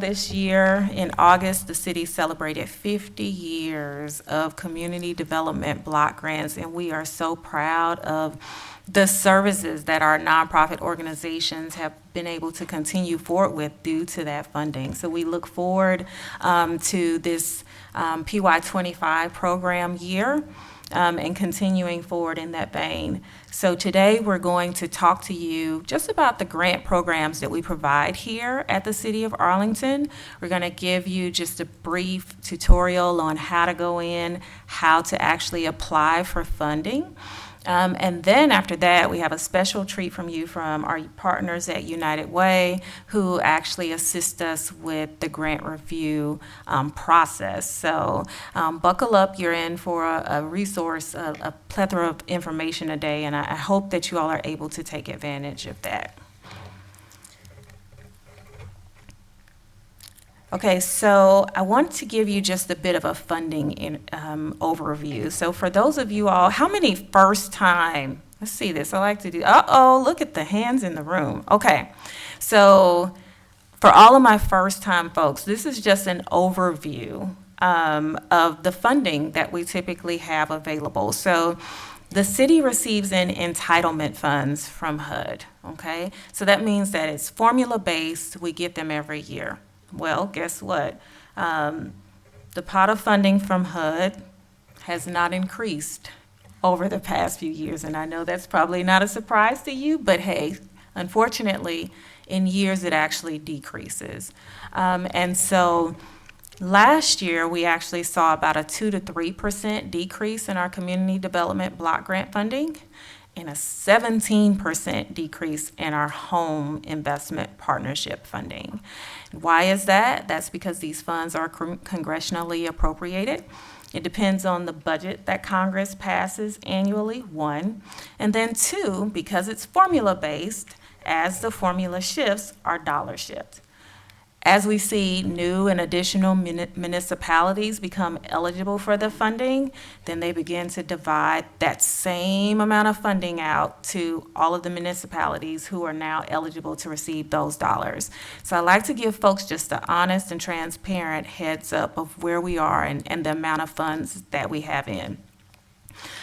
This year, in August, the city celebrated 50 years of community development block grants, and we are so proud of the services that our nonprofit organizations have been able to continue forward with due to that funding. So we look forward to this PY25 program year and continuing forward in that vein. So today we're going to talk to you just about the grant programs that we provide here at the City of Arlington. We're going to give you just a brief tutorial on how to go in, how to actually apply for funding. And then after that, we have a special treat from you from our partners at United Way, who actually assist us with the grant review process. So buckle up, you're in for a resource, a plethora of information today, and I hope that you all are able to take advantage of that. Okay, so I want to give you just a bit of a funding overview. So for those of you all, how many first time, let's see this, I like to do, look at the hands in the room. Okay, so for all of my first time folks, this is just an overview of the funding that we typically have available. So the city receives in entitlement funds from HUD, okay? So that means that it's formula-based, we get them every year. Well, guess what? The pot of funding from HUD has not increased over the past few years, and I know that's probably not a surprise to you, but hey, unfortunately, in years it actually decreases. And so last year, we actually saw about a 2 to 3% decrease in our community development block grant funding, and a 17% decrease in our home investment partnership funding. Why is that? That's because these funds are congressionally appropriated. It depends on the budget that Congress passes annually, one. And then two, because it's formula-based, as the formula shifts, our dollar shifts. As we see new and additional municipalities become eligible for the funding, then they begin to divide that same amount of funding out to all of the municipalities who are now eligible to receive those dollars. So I like to give folks just an honest and transparent heads up of where we are and the amount of funds that we have in.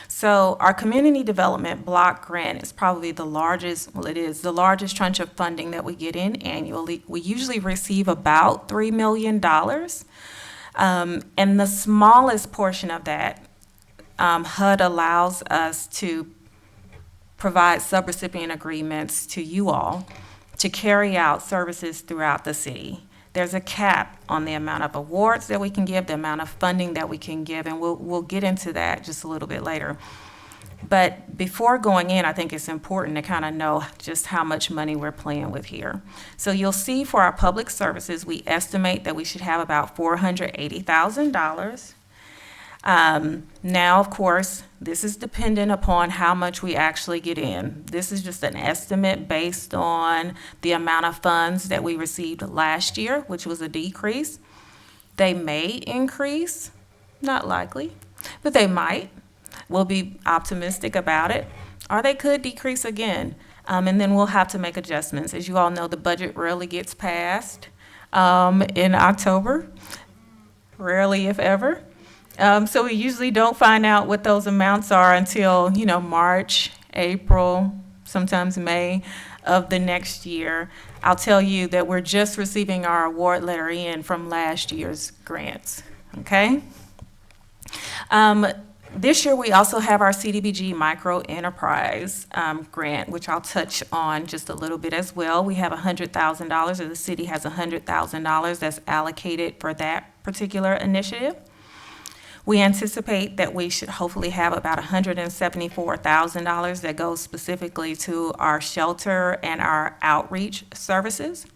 So our community development block grant is probably the largest, well, it is the largest tranche of funding that we get in annually. We usually receive about $3 million. And the smallest portion of that, HUD allows us to provide subrecipient agreements to you all to carry out services throughout the city. There's a cap on the amount of awards that we can give, the amount of funding that we can give, and we'll get into that just a little bit later. But before going in, I think it's important to kind of know just how much money we're playing with here. So you'll see for our public services, we estimate that we should have about $480,000. Now, of course, this is dependent upon how much we actually get in. This is just an estimate based on the amount of funds that we received last year, which was a decrease. They may increase, not likely, but they might. We'll be optimistic about it, or they could decrease again. And then we'll have to make adjustments. As you all know, the budget rarely gets passed in October, rarely if ever. So we usually don't find out what those amounts are until, March, April, sometimes May of the next year. I'll tell you that we're just receiving our award letter in from last year's grants, okay? This year we also have our CDBG Micro Enterprise grant, which I'll touch on just a little bit as well. We have $100,000, or the city has $100,000 that's allocated for that particular initiative. We anticipate that we should hopefully have about $174,000 that goes specifically to our shelter and our outreach services.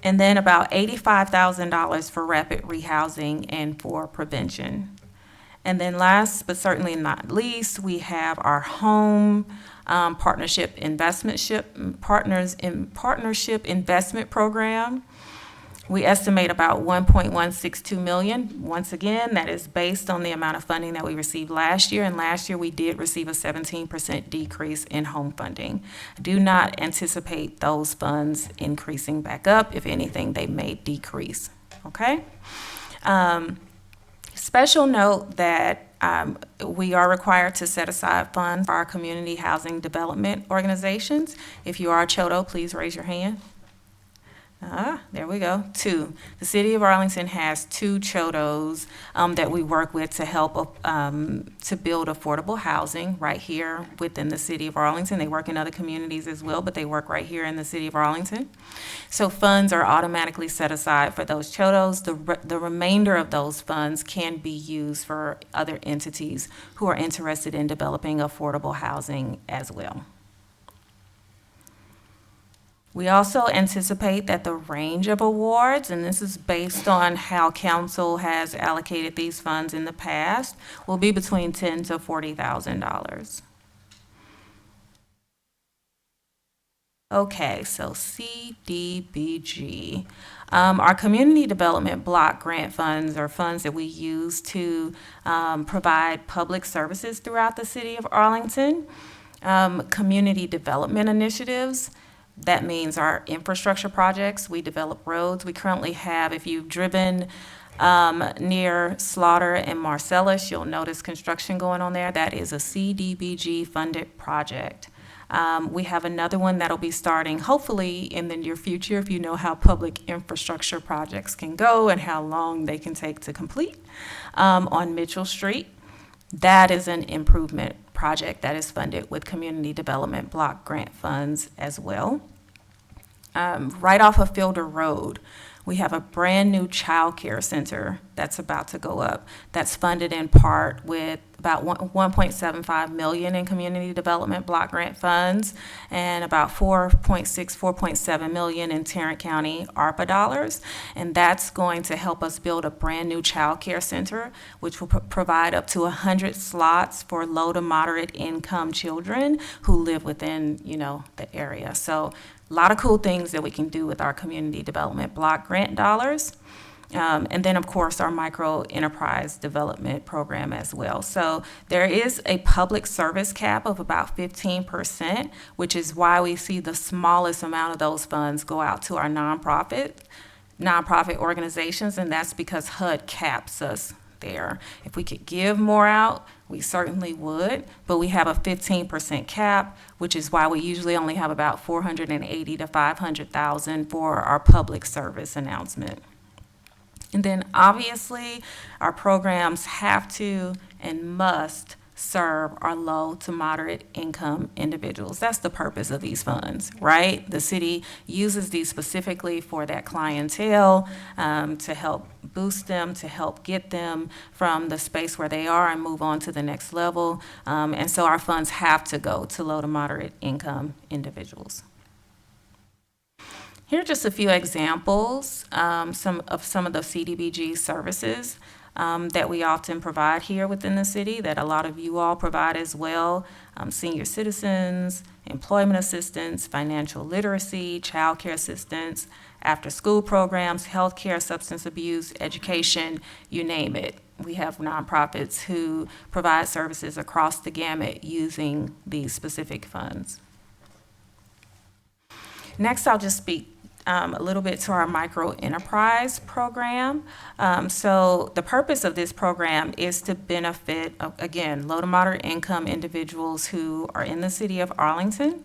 And then about $85,000 for rapid rehousing and for prevention. And then last but certainly not least, we have our home partnership investment program. We estimate about 1.162 million. Once again, that is based on the amount of funding that we received last year, and last year we did receive a 17% decrease in home funding. I do not anticipate those funds increasing back up. If anything, they may decrease, okay? Special note that we are required to set aside funds for our community housing development organizations. If you are a CHODO, please raise your hand. There we go. Two. The City of Arlington has two CHODOs that we work with to help to build affordable housing right here within the City of Arlington. They work in other communities as well, but they work right here in the City of Arlington. So funds are automatically set aside for those CHODOs. The remainder of those funds can be used for other entities who are interested in developing affordable housing as well. We also anticipate that the range of awards, and this is based on how council has allocated these funds in the past, will be between $10,000 to $40,000. Okay, so CDBG. Our community development block grant funds are funds that we use to provide public services throughout the City of Arlington. Community development initiatives. That means our infrastructure projects. We develop roads. We currently have, if you've driven near Slaughter and Marcellus, you'll notice construction going on there. That is a CDBG funded project. We have another one that'll be starting hopefully in the near future, if you know how public infrastructure projects can go and how long they can take to complete, on Mitchell Street. That is an improvement project that is funded with community development block grant funds as well. Right off of Fielder Road, we have a brand new child care center that's about to go up. That's funded in part with about 1.75 million in community development block grant funds and about 4.7 million in Tarrant County ARPA dollars. And that's going to help us build a brand new child care center, which will provide up to 100 slots for low to moderate income children who live within, the area. So a lot of cool things that we can do with our community development block grant dollars. And then, of course, our micro enterprise development program as well. So there is a public service cap of about 15%, which is why we see the smallest amount of those funds go out to our nonprofit organizations, and that's because HUD caps us there. If we could give more out, we certainly would, but we have a 15% cap, which is why we usually only have about 480 to 500,000 for our public service announcement. And then obviously our programs have to and must serve our low to moderate income individuals. That's the purpose of these funds, right? The city uses these specifically for that clientele, to help boost them, to help get them from the space where they are and move on to the next level. And so our funds have to go to low to moderate income individuals. Here are just a few examples, some of the CDBG services that we often provide here within the city, that a lot of you all provide as well. Senior citizens, employment assistance, financial literacy, child care assistance, after-school programs, healthcare, substance abuse, education, you name it. We have nonprofits who provide services across the gamut using these specific funds. Next, I'll just speak a little bit to our micro enterprise program. So the purpose of this program is to benefit, again, low to moderate income individuals who are in the city of Arlington.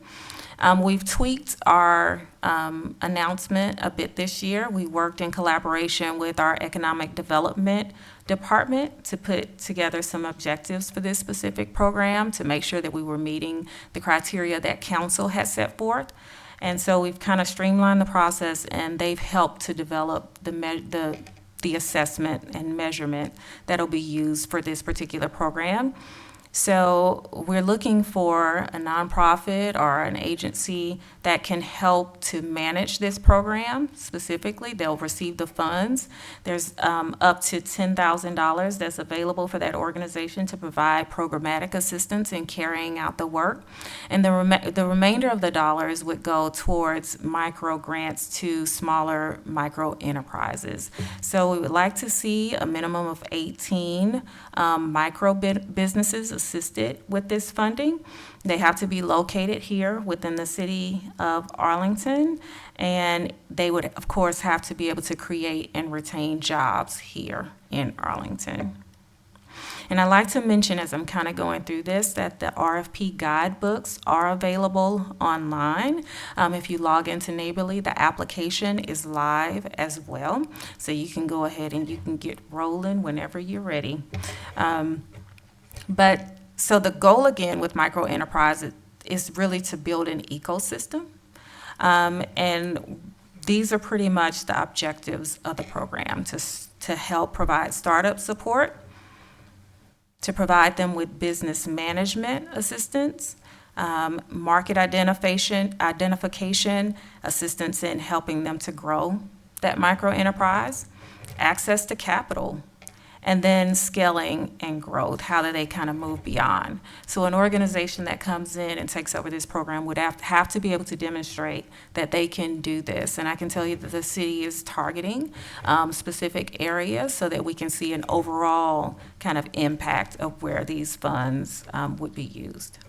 We've tweaked our announcement a bit this year. We worked in collaboration with our economic development department to put together some objectives for this specific program to make sure that we were meeting the criteria that council had set forth. And so we've kind of streamlined the process, and they've helped to develop the assessment and measurement that'll be used for this particular program. So we're looking for a nonprofit or an agency that can help to manage this program specifically. They'll receive the funds. There's up to $10,000 that's available for that organization to provide programmatic assistance in carrying out the work. And the remainder of the dollars would go towards micro grants to smaller micro enterprises. So we would like to see a minimum of 18 micro businesses assisted with this funding. They have to be located here within the city of Arlington, and they would, of course, have to be able to create and retain jobs here in Arlington. And I'd like to mention, as I'm kind of going through this, that the RFP guidebooks are available online. If you log into Neighborly, the application is live as well. So you can go ahead and you can get rolling whenever you're ready. So the goal again with micro enterprises is really to build an ecosystem. And these are pretty much the objectives of the program, to help provide startup support, to provide them with business management assistance, market identification assistance in helping them to grow that micro enterprise, access to capital, and then scaling and growth. How do they kind of move beyond? So an organization that comes in and takes over this program would have to be able to demonstrate that they can do this. And I can tell you that the city is targeting specific areas so that we can see an overall kind of impact of where these funds would be used.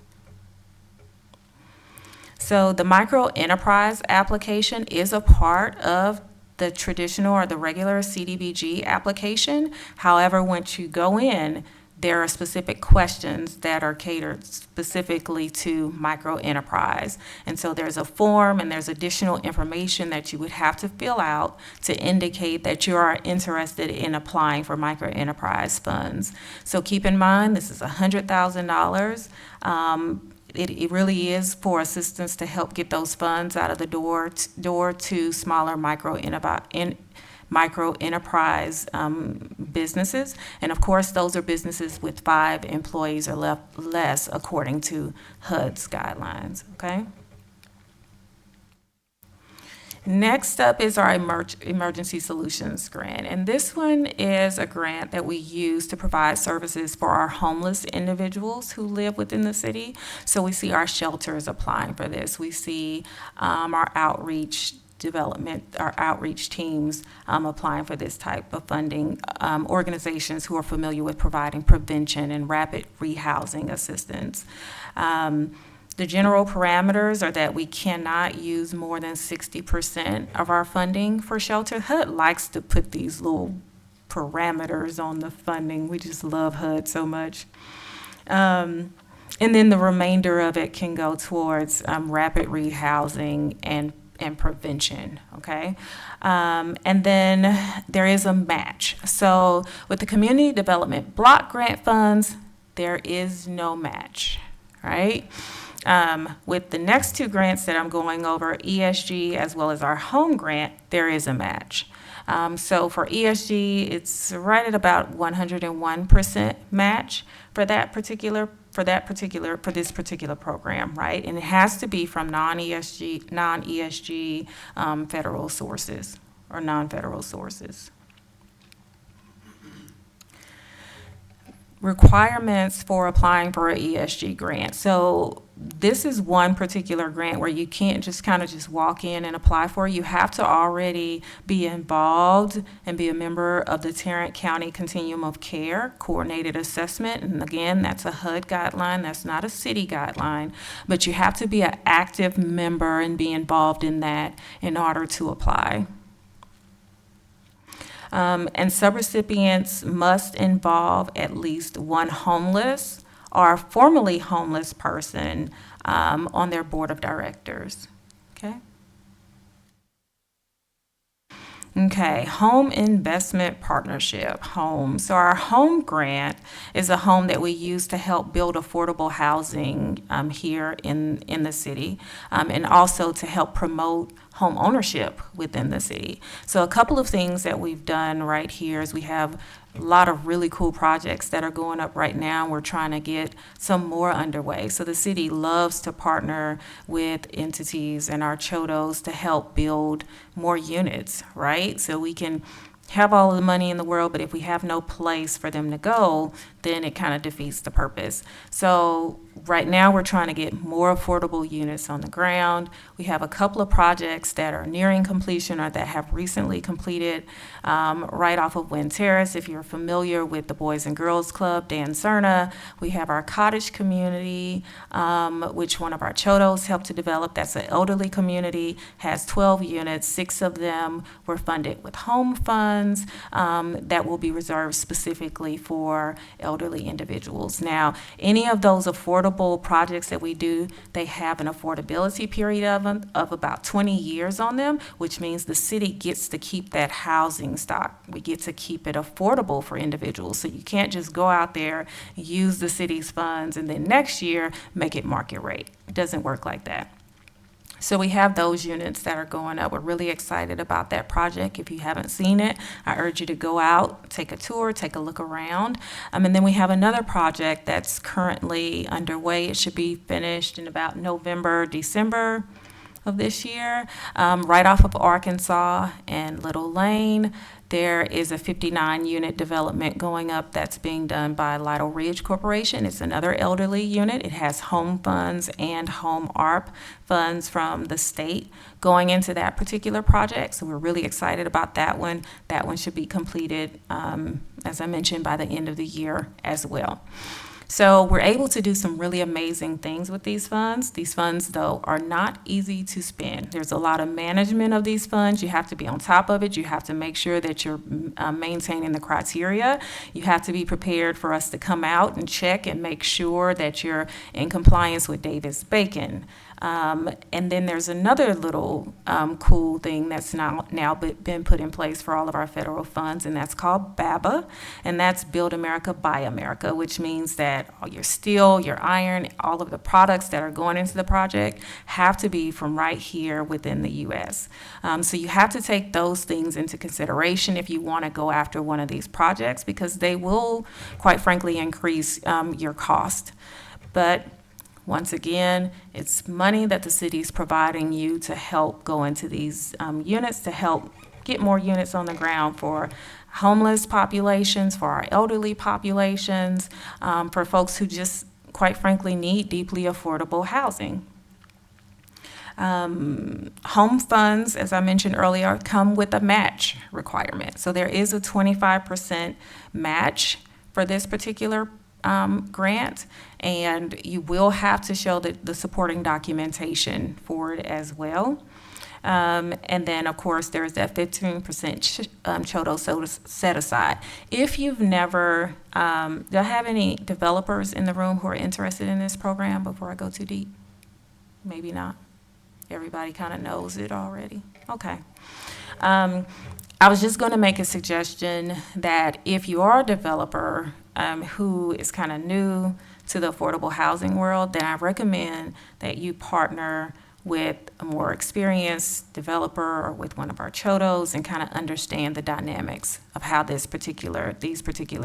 So the micro enterprise application is a part of the traditional or the regular CDBG application. However, once you go in, there are specific questions that are catered specifically to micro enterprise. And so there's a form and there's additional information that you would have to fill out to indicate that you are interested in applying for micro enterprise funds. So keep in mind, this is $100,000. It really is for assistance to help get those funds out of the door to smaller micro enterprise businesses. And of course, those are businesses with 5 employees or less according to HUD's guidelines, okay? Next up is our Emergency Solutions Grant, and this one is a grant that we use to provide services for our homeless individuals who live within the city. So we see our shelters applying for this. We see our outreach teams applying for this type of funding, organizations who are familiar with providing prevention and rapid rehousing assistance. The general parameters are that we cannot use more than 60% of our funding for shelter. HUD likes to put these little parameters on the funding. We just love HUD so much. And then the remainder of it can go towards rapid rehousing and prevention, okay? And then there is a match. So with the community development block grant funds, there is no match, right? With the next 2 grants that I'm going over, ESG as well as our home grant, there is a match. So for ESG, it's right at about 101% match for this particular program, right? And it has to be from non-ESG federal sources or non-federal sources. Requirements for applying for an ESG grant. So this is one particular grant where you can't just kind of just walk in and apply for it. You have to already be involved and be a member of the Tarrant County Continuum of Care Coordinated Assessment. And again, that's a HUD guideline. That's not a city guideline. But you have to be an active member and be involved in that in order to apply. And subrecipients must involve at least one homeless or formerly homeless person on their board of directors. Okay, home investment partnership, home. So our home grant is a home that we use to help build affordable housing here in the city, and also to help promote home ownership within the city. So a couple of things that we've done right here is we have a lot of really cool projects that are going up right now. We're trying to get some more underway. So the city loves to partner with entities and our chodos to help build more units, right? So we can have all of the money in the world, but if we have no place for them to go, then it kind of defeats the purpose. So right now we're trying to get more affordable units on the ground. We have a couple of projects that are nearing completion or that have recently completed right off of Wind Terrace. If you're familiar with the Boys and Girls Club, Dan Cerna, we have our cottage community, which one of our chodos helped to develop. That's an elderly community, has 12 units. 6 of them were funded with home funds that will be reserved specifically for elderly individuals. Now, any of those affordable projects that we do, they have an affordability period of about 20 years on them, which means the city gets to keep that housing stock. We get to keep it affordable for individuals. So you can't just go out there, use the city's funds, and then next year make it market rate. It doesn't work like that. So we have those units that are going up. We're really excited about that project. If you haven't seen it, I urge you to go out, take a tour, take a look around. And then we have another project that's currently underway. It should be finished in about November, December of this year, right off of Arkansas and Little Lane. There is a 59-unit development going up that's being done by Lytle Ridge Corporation. It's another elderly unit. It has home funds and home ARP funds from the state going into that particular project. So we're really excited about that one. That one should be completed, as I mentioned, by the end of the year as well. So we're able to do some really amazing things with these funds. These funds, though, are not easy to spend. There's a lot of management of these funds. You have to be on top of it. You have to make sure that you're maintaining the criteria. You have to be prepared for us to come out and check and make sure that you're in compliance with Davis-Bacon. And then there's another little cool thing that's now been put in place for all of our federal funds, and that's called BABA, and that's Build America, Buy America, which means that all your steel, your iron, all of the products that are going into the project have to be from right here within the U.S. So you have to take those things into consideration if you want to go after one of these projects, because they will, quite frankly, increase your cost. But once again, it's money that the city is providing you to help go into these units, to help get more units on the ground for homeless populations, for our elderly populations, for folks who just, quite frankly, need deeply affordable housing. Home funds, as I mentioned earlier, come with a match requirement. So there is a 25% match for this particular grant, and you will have to show the supporting documentation for it as well. And then, of course, there's that 15% CHODO set aside. If you've never, do I have any developers in the room who are interested in this program before I go too deep? Maybe not. Everybody kind of knows it already. Okay. I was just going to make a suggestion that if you are a developer who is kind of new to the affordable housing world, then I recommend that you partner with a more experienced developer or with one of our chodos and kind of understand the dynamics of how these particular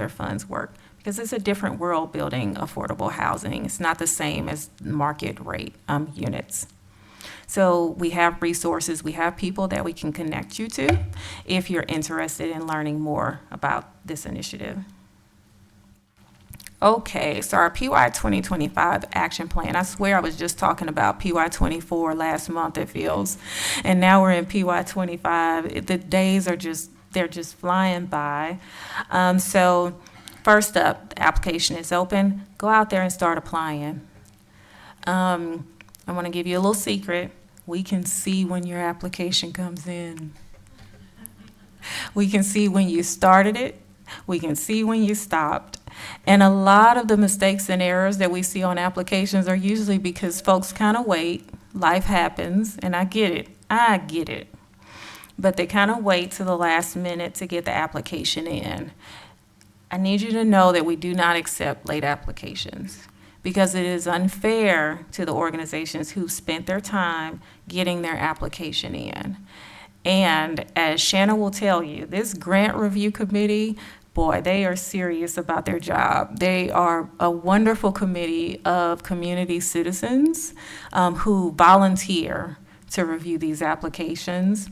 funds work, because it's a different world building affordable housing. It's not the same as market rate units. So we have resources, we have people that we can connect you to if you're interested in learning more about this initiative. Okay, so our PY 2025 action plan. I swear I was just talking about PY 24 last month, it feels. And now we're in PY 25. The days are they're just flying by. So first up, the application is open. Go out there and start applying. I want to give you a little secret. We can see when your application comes in. We can see when you started it. We can see when you stopped. And a lot of the mistakes and errors that we see on applications are usually because folks kind of wait. Life happens, and I get it. But they kind of wait to the last minute to get the application in. I need you to know that we do not accept late applications. because it is unfair to the organizations who've spent their time getting their application in. And as Shanna will tell you, this grant review committee, boy, they are serious about their job. They are a wonderful committee of community citizens who volunteer to review these applications.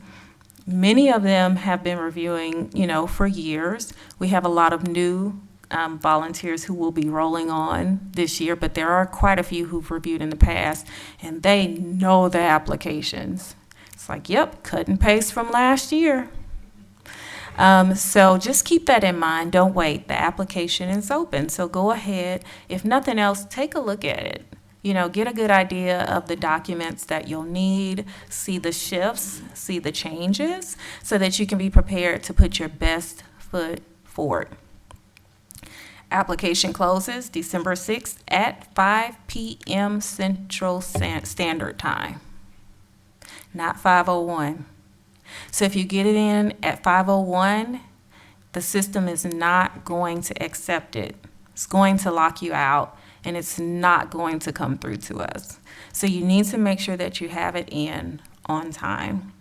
Many of them have been reviewing, for years. We have a lot of new volunteers who will be rolling on this year, but there are quite a few who've reviewed in the past, and they know the applications. It's like, yep, cut and paste from last year. So just keep that in mind. Don't wait. The application is open. So go ahead. If nothing else, take a look at it. Get a good idea of the documents that you'll need, see the shifts, see the changes, so that you can be prepared to put your best foot forward. Application closes December 6th at 5 p.m. Central Standard Time. Not 5:01. So if you get it in at 5:01, the system is not going to accept it. It's going to lock you out, and it's not going to come through to us. So you need to make sure that you have it in on time.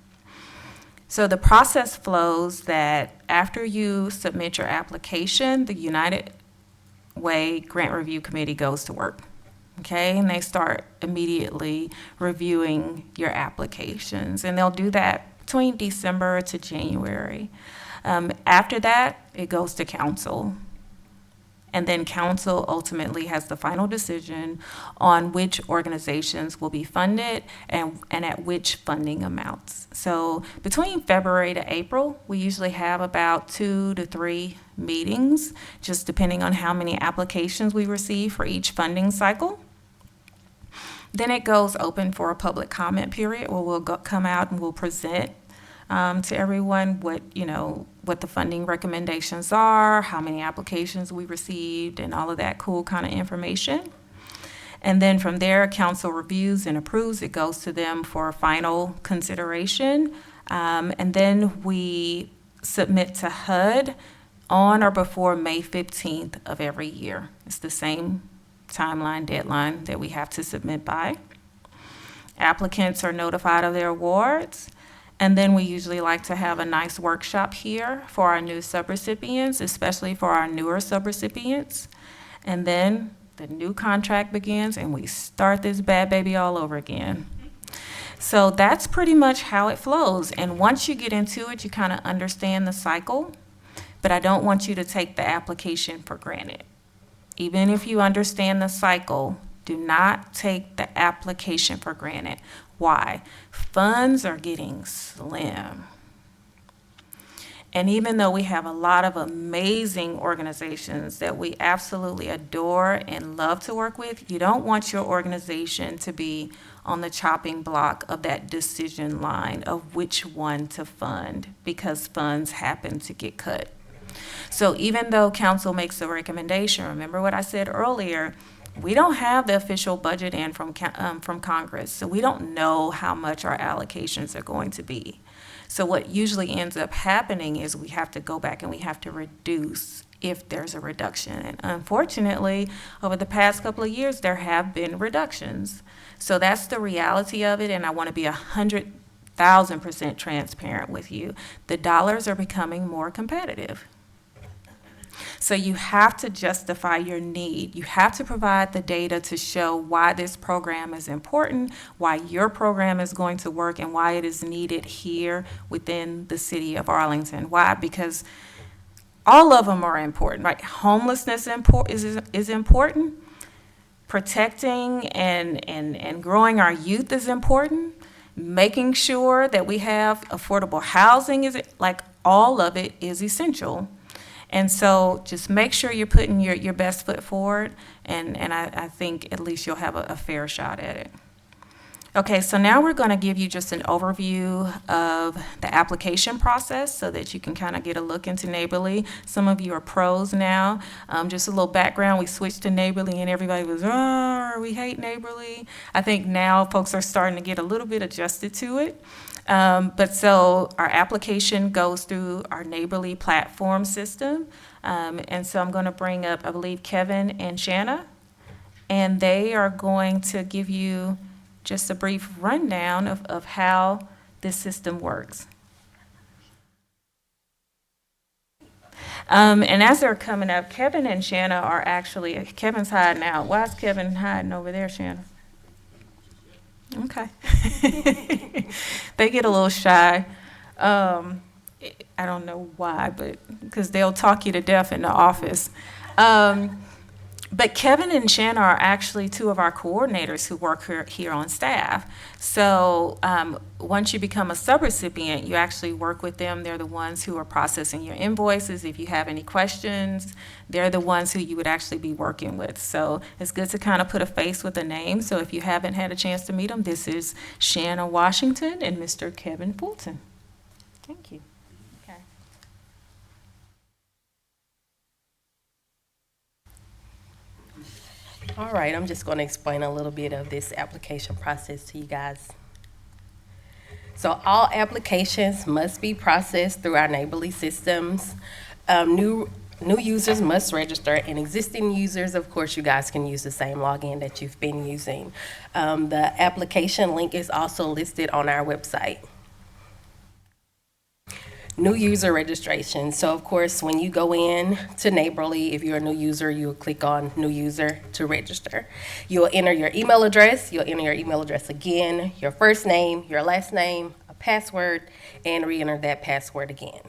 So the process flows that after you submit your application, the United Way Grant Review Committee goes to work. Okay, and they start immediately reviewing your applications, and they'll do that between December to January. After that, it goes to council, and then council ultimately has the final decision on which organizations will be funded and at which funding amounts. So between February to April, we usually have about 2 to 3 meetings, just depending on how many applications we receive for each funding cycle. Then it goes open for a public comment period where we'll come out and we'll present to everyone what the funding recommendations are, how many applications we received, and all of that cool kind of information. And then from there, council reviews and approves. It goes to them for final consideration. And then we submit to HUD on or before May 15th of every year. It's the same timeline, deadline that we have to submit by. Applicants are notified of their awards. And then we usually like to have a nice workshop here for our new subrecipients, especially for our newer subrecipients. And then the new contract begins and we start this bad baby all over again. So that's pretty much how it flows. And once you get into it, you kind of understand the cycle. But I don't want you to take the application for granted. Even if you understand the cycle, do not take the application for granted. Why? Funds are getting slim. And even though we have a lot of amazing organizations that we absolutely adore and love to work with, you don't want your organization to be on the chopping block of that decision line of which one to fund, because funds happen to get cut. So even though council makes a recommendation, remember what I said earlier, we don't have the official budget in from Congress, so we don't know how much our allocations are going to be. So what usually ends up happening is we have to go back and we have to reduce if there's a reduction. And unfortunately, over the past couple of years, there have been reductions. So that's the reality of it, and I want to be 100,000% transparent with you. The dollars are becoming more competitive. So you have to justify your need. You have to provide the data to show why this program is important, why your program is going to work, and why it is needed here within the city of Arlington. Why? Because all of them are important, right? Homelessness is important. Protecting and growing our youth is important. Making sure that we have affordable housing is, like, all of it is essential. And so just make sure you're putting your best foot forward, and I think at least you'll have a fair shot at it. Okay, so now we're going to give you just an overview of the application process so that you can kind of get a look into Neighborly. Some of you are pros now. Just a little background, we switched to Neighborly and everybody was, oh, we hate Neighborly. I think now folks are starting to get a little bit adjusted to it. But so our application goes through our Neighborly platform system. And so I'm going to bring up, I believe, Kevin and Shanna. and they are going to give you just a brief rundown of how this system works. And as they're coming up, Kevin and Shanna are actually, Kevin's hiding out. Why is Kevin hiding over there, Shanna? Okay. They get a little shy. I don't know why, but because they'll talk you to death in the office. But Kevin and Shanna are actually two of our coordinators who work here on staff. So once you become a subrecipient, you actually work with them. They're the ones who are processing your invoices. If you have any questions, they're the ones who you would actually be working with. So it's good to kind of put a face with a name. So if you haven't had a chance to meet them, this is Shanna Washington and Mr. Kevin Fulton. Thank you. All right, I'm just going to explain a little bit of this application process to you guys. So all applications must be processed through our neighborly systems. New users must register, and existing users, of course, you guys can use the same login that you've been using. The application link is also listed on our website. New user registration. So of course, when you go in to Neighborly, if you're a new user, you'll click on new user to register. You'll enter your email address. You'll enter your email address again, your first name, your last name, a password, and re-enter that password again.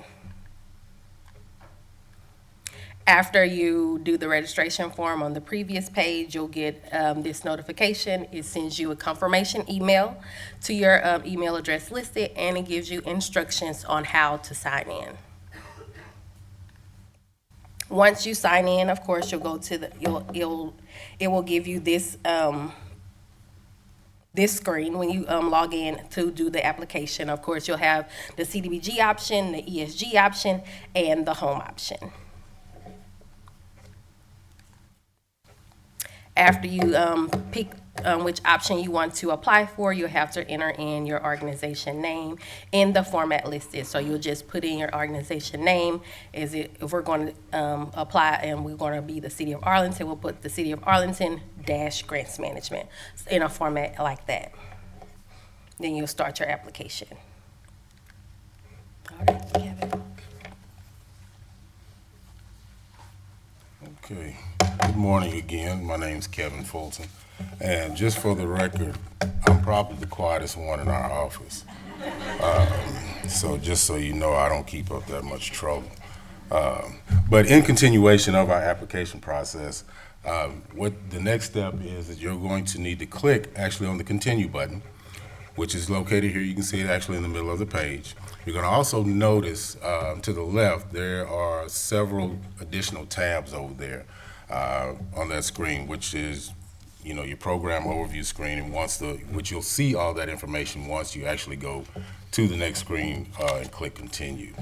After you do the registration form on the previous page, you'll get this notification. It sends you a confirmation email to your email address listed, and it gives you instructions on how to sign in. Once you sign in, of course, you'll go to the, it will give you this this screen when you log in to do the application. Of course, you'll have the CDBG option, the ESG option, and the home option. After you pick which option you want to apply for, you'll have to enter in your organization name in the format listed. So you'll just put in your organization name. If we're going to apply and we're going to be the City of Arlington, we'll put the City of Arlington - Grants Management in a format like that. Then you'll start your application. All right, Kevin. Okay. Good morning again. My name's Kevin Fulton. And just for the record, I'm probably the quietest one in our office. So just so you know, I don't keep up that much trouble. But in continuation of our application process, what the next step is that you're going to need to click actually on the continue button, which is located here. You can see it actually in the middle of the page. You're going to also notice to the left there are several additional tabs over there on that screen, which is your program overview screen, and which you'll see all that information once you actually go to the next screen and click continue.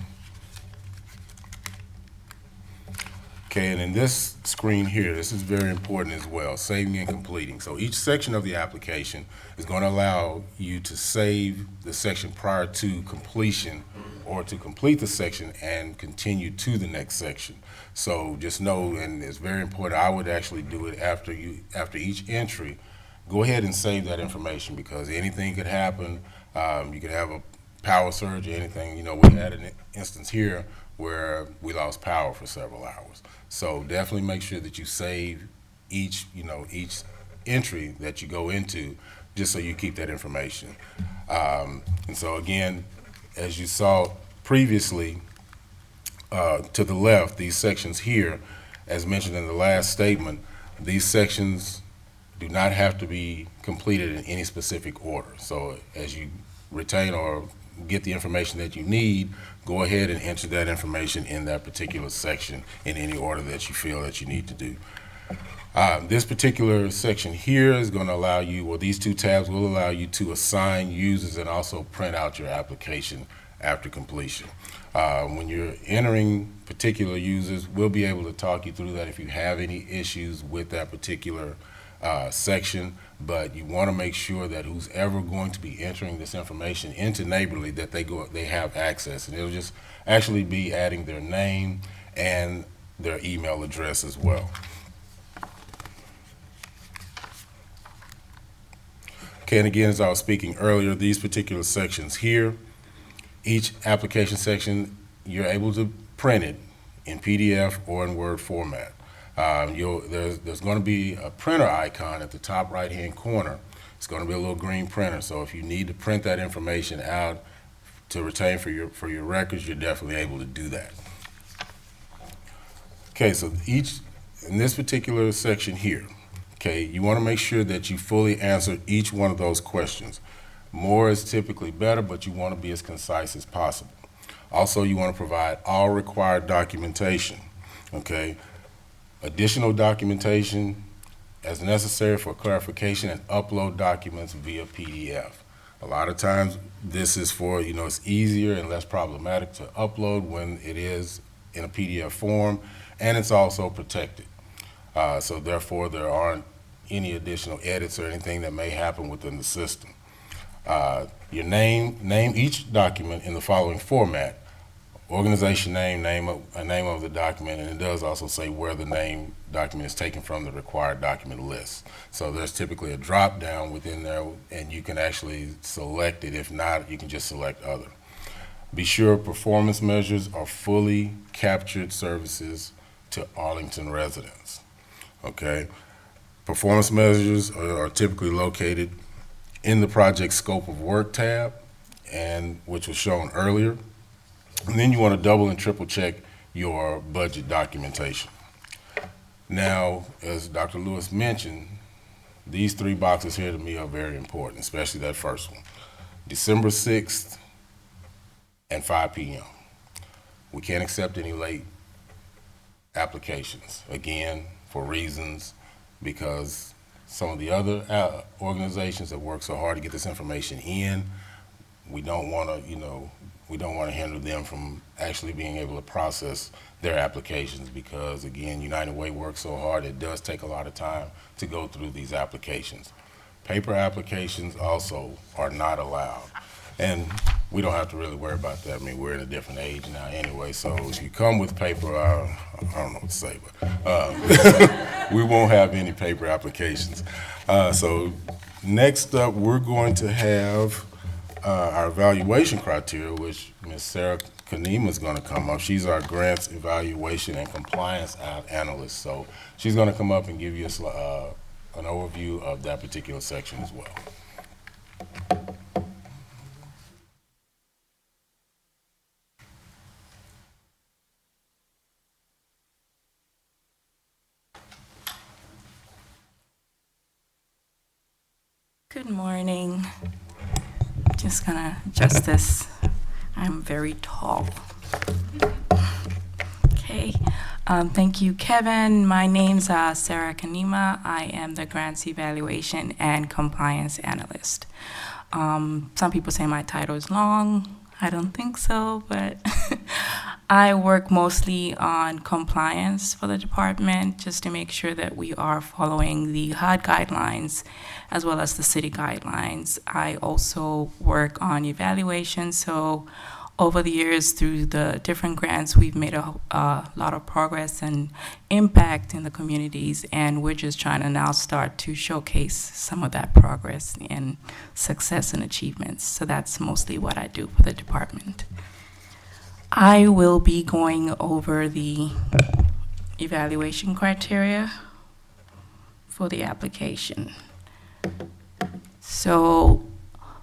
Okay, and in this screen here, this is very important as well, saving and completing. So each section of the application is going to allow you to save the section prior to completion, or to complete the section and continue to the next section. So just know, and it's very important, I would actually do it after each entry. Go ahead and save that information, because anything could happen. You could have a power surge or anything. We had an instance here where we lost power for several hours. So definitely make sure that you save each entry that you go into, just so you keep that information. And so again, as you saw previously, to the left, these sections here, as mentioned in the last statement, these sections do not have to be completed in any specific order. So as you retain or get the information that you need, go ahead and enter that information in that particular section in any order that you feel that you need to do. This particular section here is going to allow you, or these two tabs will allow you to assign users and also print out your application after completion. When you're entering particular users, we'll be able to talk you through that if you have any issues with that particular section, but you want to make sure that who's ever going to be entering this information into Neighborly, that they have access, and it'll just actually be adding their name and their email address as well. Okay, and again, as I was speaking earlier, these particular sections here, each application section, you're able to print it in PDF or in Word format. There's going to be a printer icon at the top right-hand corner. It's going to be a little green printer, so if you need to print that information out to retain for your records, you're definitely able to do that. Okay, so in this particular section here, okay, you want to make sure that you fully answer each one of those questions. More is typically better, but you want to be as concise as possible. Also, you want to provide all required documentation, okay? Additional documentation as necessary for clarification, and upload documents via PDF. A lot of times this is for, it's easier and less problematic to upload when it is in a PDF form, and it's also protected. So therefore there aren't any additional edits or anything that may happen within the system. Your name each document in the following format: organization name, name of the document, and it does also say where the name document is taken from the required document list. So there's typically a drop down within there, and you can actually select it. If not, you can just select other. Be sure performance measures are fully captured services to Arlington residents. Okay, performance measures are typically located in the project scope of work tab, and which was shown earlier. And then you want to double and triple check your budget documentation. Now, as Dr. Lewis mentioned, these 3 boxes here to me are very important, especially that first one. December 6th and 5 p.m. We can't accept any late applications, again, for reasons because some of the other organizations that work so hard to get this information in, we don't want to hinder them from actually being able to process their applications because, again, United Way works so hard, it does take a lot of time to go through these applications. Paper applications also are not allowed. And we don't have to really worry about that. I mean, we're in a different age now anyway, so if you come with paper, I don't know what to say, but we won't have any paper applications. So next up, we're going to have our evaluation criteria, which Ms. Sarah Kanema is going to come up. She's our grants evaluation and compliance analyst, so she's going to come up and give you an overview of that particular section as well. Good morning. Just gonna adjust this. I'm very tall. Okay. Thank you, Kevin. My name's Sarah Kanema. I am the Grants Evaluation and Compliance Analyst. Some people say my title is long. I don't think so, but I work mostly on compliance for the department just to make sure that we are following the HUD guidelines as well as the city guidelines. I also work on evaluation, so over the years through the different grants, we've made a lot of progress and impact in the communities, and we're just trying to now start to showcase some of that progress and success and achievements. So that's mostly what I do for the department. I will be going over the evaluation criteria for the application. So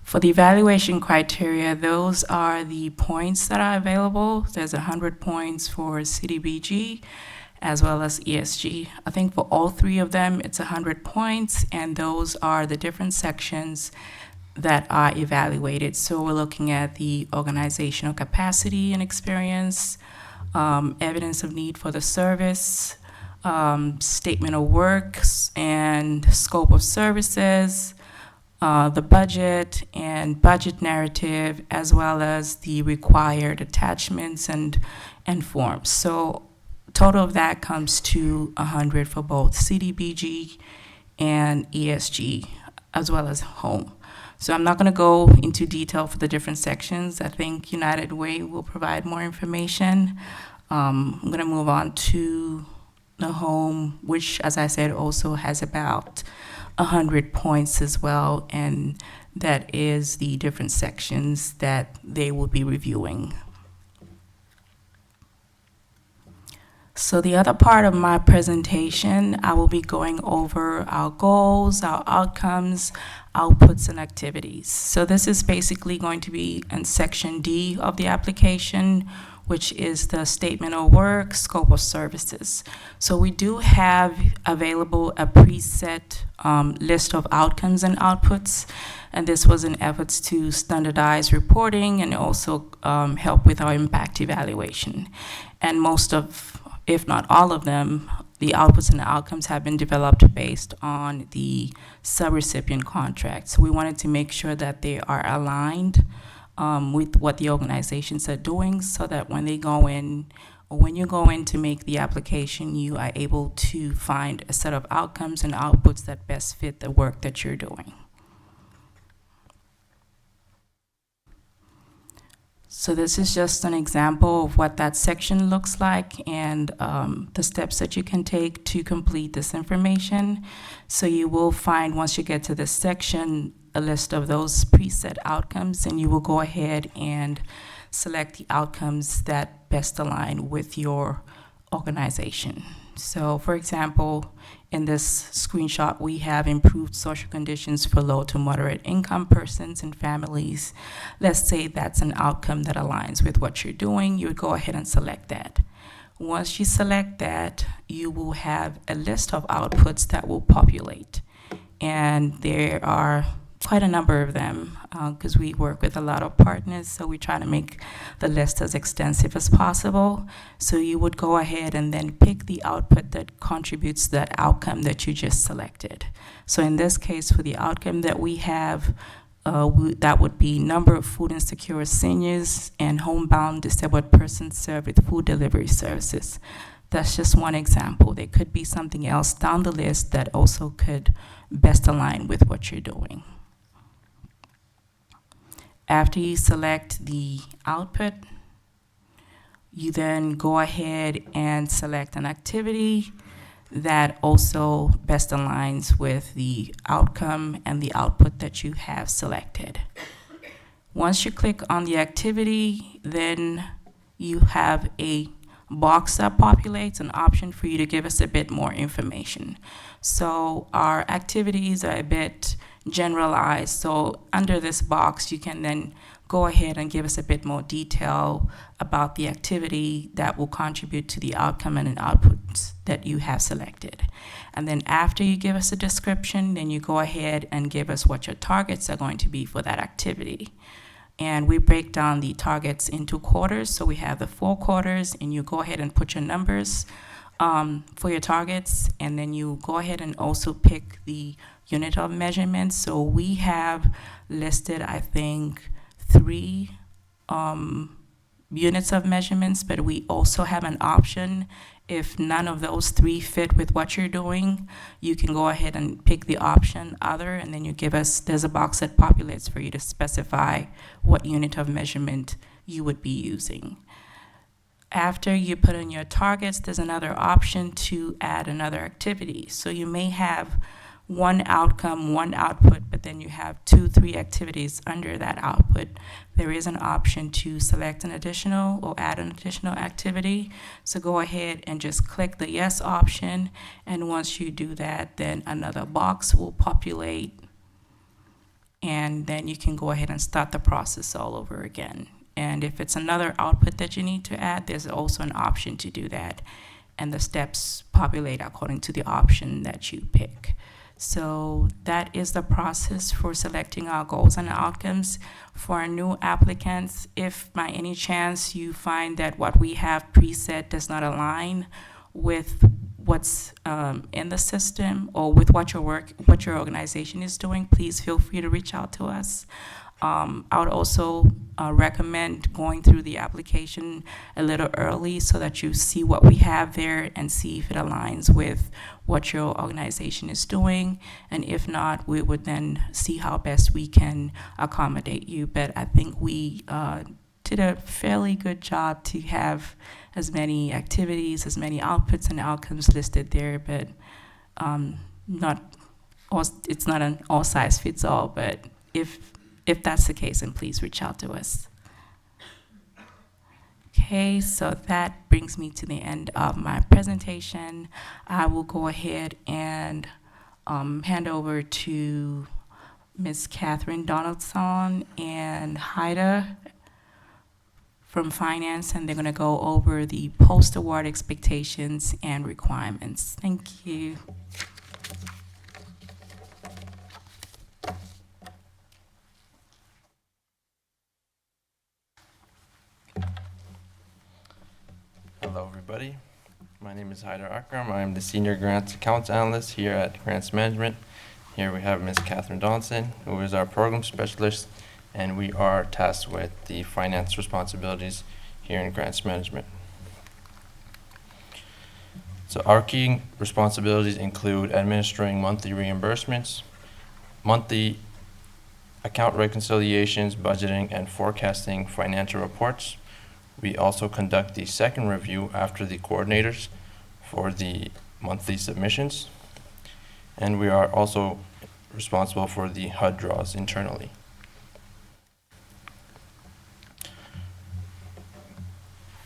for the evaluation criteria, those are the points that are available. There's 100 points for CDBG as well as ESG. I think for all 3 of them, it's 100 points, and those are the different sections that are evaluated. So we're looking at the organizational capacity and experience, evidence of need for the service, statement of works and scope of services, the budget and budget narrative, as well as the required attachments and forms. So total of that comes to 100 for both CDBG and ESG, as well as home. So I'm not going to go into detail for the different sections. I think United Way will provide more information. I'm going to move on to the home, which, as I said, also has about 100 points as well, and that is the different sections that they will be reviewing. So the other part of my presentation, I will be going over our goals, our outcomes, outputs, and activities. So this is basically going to be in section D of the application, which is the statement of work, scope of services. So we do have available a preset list of outcomes and outputs, and this was in efforts to standardize reporting and also help with our impact evaluation. And most of, if not all of them, the outputs and the outcomes have been developed based on the subrecipient contract. So we wanted to make sure that they are aligned with what the organizations are doing, so that when they go in, or when you go in to make the application, you are able to find a set of outcomes and outputs that best fit the work that you're doing. So this is just an example of what that section looks like, and the steps that you can take to complete this information. So you will find, once you get to this section, a list of those preset outcomes, and you will go ahead and select the outcomes that best align with your organization. So for example, in this screenshot, we have improved social conditions for low to moderate income persons and families. Let's say that's an outcome that aligns with what you're doing. You would go ahead and select that. Once you select that, you will have a list of outputs that will populate. And there are quite a number of them, because we work with a lot of partners, so we try to make the list as extensive as possible. So you would go ahead and then pick the output that contributes to that outcome that you just selected. So in this case, for the outcome that we have, that would be number of food insecure seniors and homebound disabled persons served with food delivery services. That's just one example. There could be something else down the list that also could best align with what you're doing. After you select the output, you then go ahead and select an activity that also best aligns with the outcome and the output that you have selected. Once you click on the activity, then you have a box that populates, an option for you to give us a bit more information. So our activities are a bit generalized. So under this box, you can then go ahead and give us a bit more detail about the activity that will contribute to the outcome and outputs that you have selected. And then after you give us a description, then you go ahead and give us what your targets are going to be for that activity. And we break down the targets into quarters. So we have the 4 quarters, and you go ahead and put your numbers for your targets, and then you go ahead and also pick the unit of measurement. So we have listed, I think, 3 units of measurements, but we also have an option. If none of those 3 fit with what you're doing, you can go ahead and pick the option other, and then you give us, there's a box that populates for you to specify what unit of measurement you would be using. After you put in your targets, there's another option to add another activity. So you may have 1 outcome, 1 output, but then you have 2, 3 activities under that output. There is an option to select an additional or add an additional activity. So go ahead and just click the yes option. And once you do that, then another box will populate. And then you can go ahead and start the process all over again. And if it's another output that you need to add, there's also an option to do that. And the steps populate according to the option that you pick. So that is the process for selecting our goals and outcomes. For our new applicants, if by any chance you find that what we have preset does not align with what's in the system or with what your organization is doing, please feel free to reach out to us. I would also recommend going through the application a little early so that you see what we have there and see if it aligns with what your organization is doing. And if not, we would then see how best we can accommodate you. But I think we did a fairly good job to have as many activities, as many outputs and outcomes listed there, but not or it's not an all size fits all, but if that's the case, then please reach out to us. Okay, so that brings me to the end of my presentation. I will go ahead and hand over to Ms. Catherine Donaldson and Haida from Finance, and they're going to go over the post-award expectations and requirements. Thank you. Hello, everybody. My name is Haider Akram. I am the Senior Grants Accounts Analyst here at Grants Management. Here we have Ms. Catherine Donaldson, who is our Program Specialist, and we are tasked with the finance responsibilities here in Grants Management. So our key responsibilities include administering monthly reimbursements, monthly account reconciliations, budgeting, and forecasting financial reports. We also conduct the second review after the coordinators for the monthly submissions, and we are also responsible for the HUD draws internally.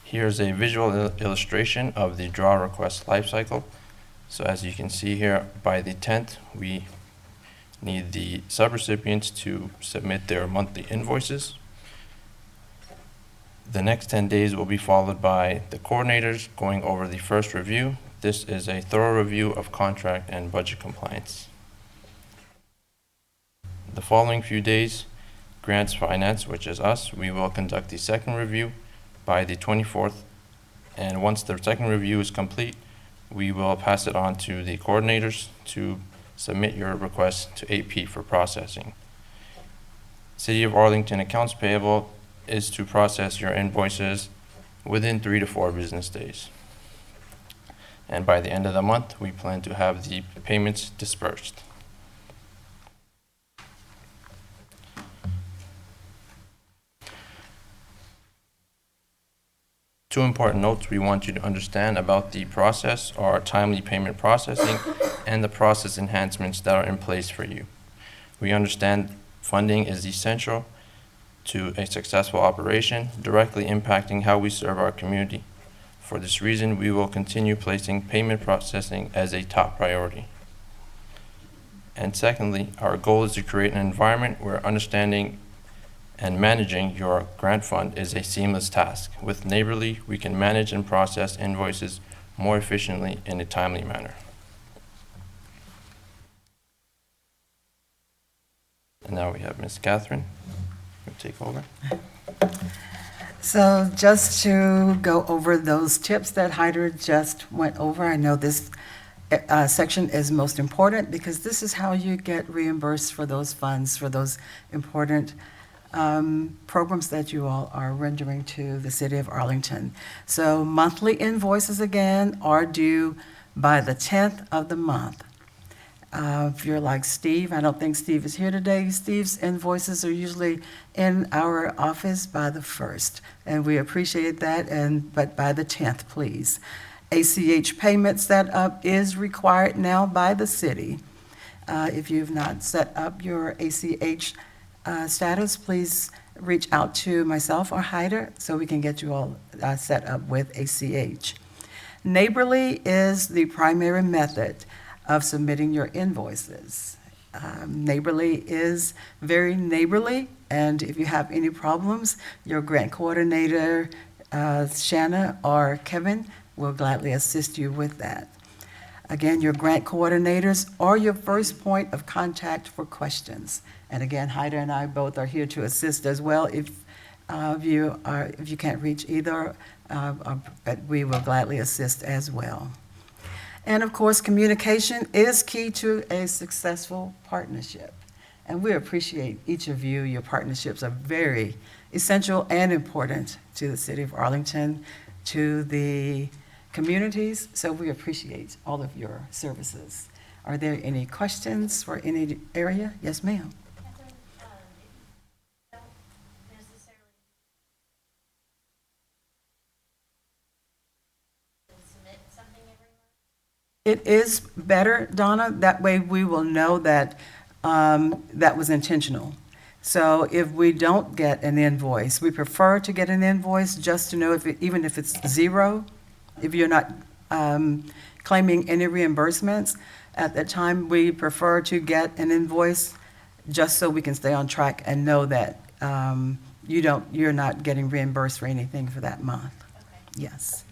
Here's a visual illustration of the draw request lifecycle. So as you can see here, by the 10th, we need the subrecipients to submit their monthly invoices. The next 10 days will be followed by the coordinators going over the first review. This is a thorough review of contract and budget compliance. The following few days, Grants Finance, which is us, we will conduct the second review by the 24th. And once the second review is complete, we will pass it on to the coordinators to submit your request to AP for processing. City of Arlington accounts payable is to process your invoices within 3 to 4 business days. And by the end of the month, we plan to have the payments dispersed. Two important notes we want you to understand about the process are timely payment processing and the process enhancements that are in place for you. We understand funding is essential to a successful operation, directly impacting how we serve our community. For this reason, we will continue placing payment processing as a top priority. And secondly, our goal is to create an environment where understanding and managing your grant fund is a seamless task. With Neighborly, we can manage and process invoices more efficiently in a timely manner. And now we have Ms. Catherine. You'll take over. So just to go over those tips that Hyder just went over, I know this section is most important because this is how you get reimbursed for those funds, for those important programs that you all are rendering to the City of Arlington. So monthly invoices, again, are due by the 10th of the month. If you're like Steve, I don't think Steve is here today. Steve's invoices are usually in our office by the 1st, and we appreciate that, but by the 10th, please. ACH payment setup is required now by the city. If you've not set up your ACH status, please reach out to myself or Hyder so we can get you all set up with ACH. Neighborly is the primary method of submitting your invoices. Neighborly is very neighborly, and if you have any problems, your grant coordinator, Shanna or Kevin, will gladly assist you with that. Again, your grant coordinators are your first point of contact for questions. And again, Hyder and I both are here to assist as well. If you can't reach either, we will gladly assist as well. And of course, communication is key to a successful partnership. And we appreciate each of you. Your partnerships are very essential and important to the City of Arlington, to the communities. So we appreciate all of your services. Are there any questions for any area? Yes, ma'am. It is better, Donna, that way we will know that that was intentional. So if we don't get an invoice, we prefer to get an invoice just to know if, even if it's zero, if you're not claiming any reimbursements. At that time, we prefer to get an invoice just so we can stay on track and know that you're not getting reimbursed for anything for that month. Yes.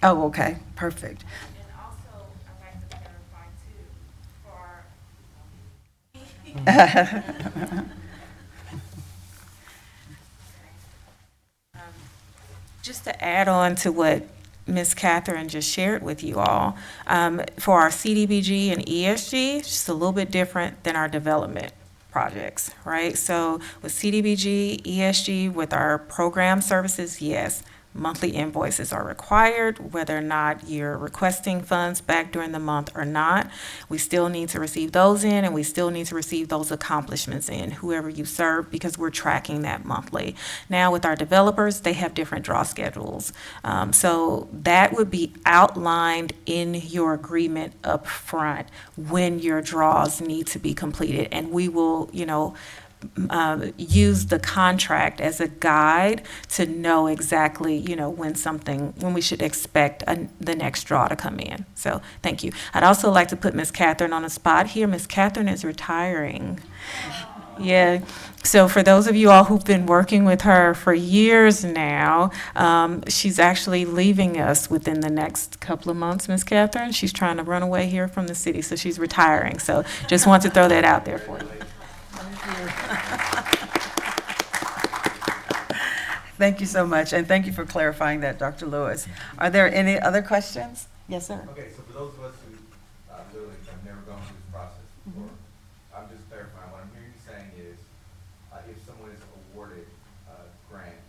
Oh, okay, perfect. And also, I'd like to clarify too, for just to add on to what Ms. Catherine just shared with you all, for our CDBG and ESG, it's just a little bit different than our development projects, right? So with CDBG, ESG, with our program services, yes, monthly invoices are required, whether or not you're requesting funds back during the month or not. We still need to receive those in, and we still need to receive those accomplishments in, whoever you serve, because we're tracking that monthly. Now, with our developers, they have different draw schedules. So that would be outlined in your agreement up front when your draws need to be completed. And we will, use the contract as a guide to know exactly, when we should expect the next draw to come in. So, thank you. I'd also like to put Ms. Catherine on the spot here. Ms. Catherine is retiring. Yeah, so for those of you all who've been working with her for years now, she's actually leaving us within the next couple of months, Ms. Catherine. She's trying to run away here from the city, so she's retiring. So, just want to throw that out there for you. Thank you so much, and thank you for clarifying that, Dr. Lewis. Are there any other questions? Yes, sir. Okay, so for those of us who literally have never gone through this process before, I'm just clarifying, what I'm hearing you saying is, if someone is awarded a grant,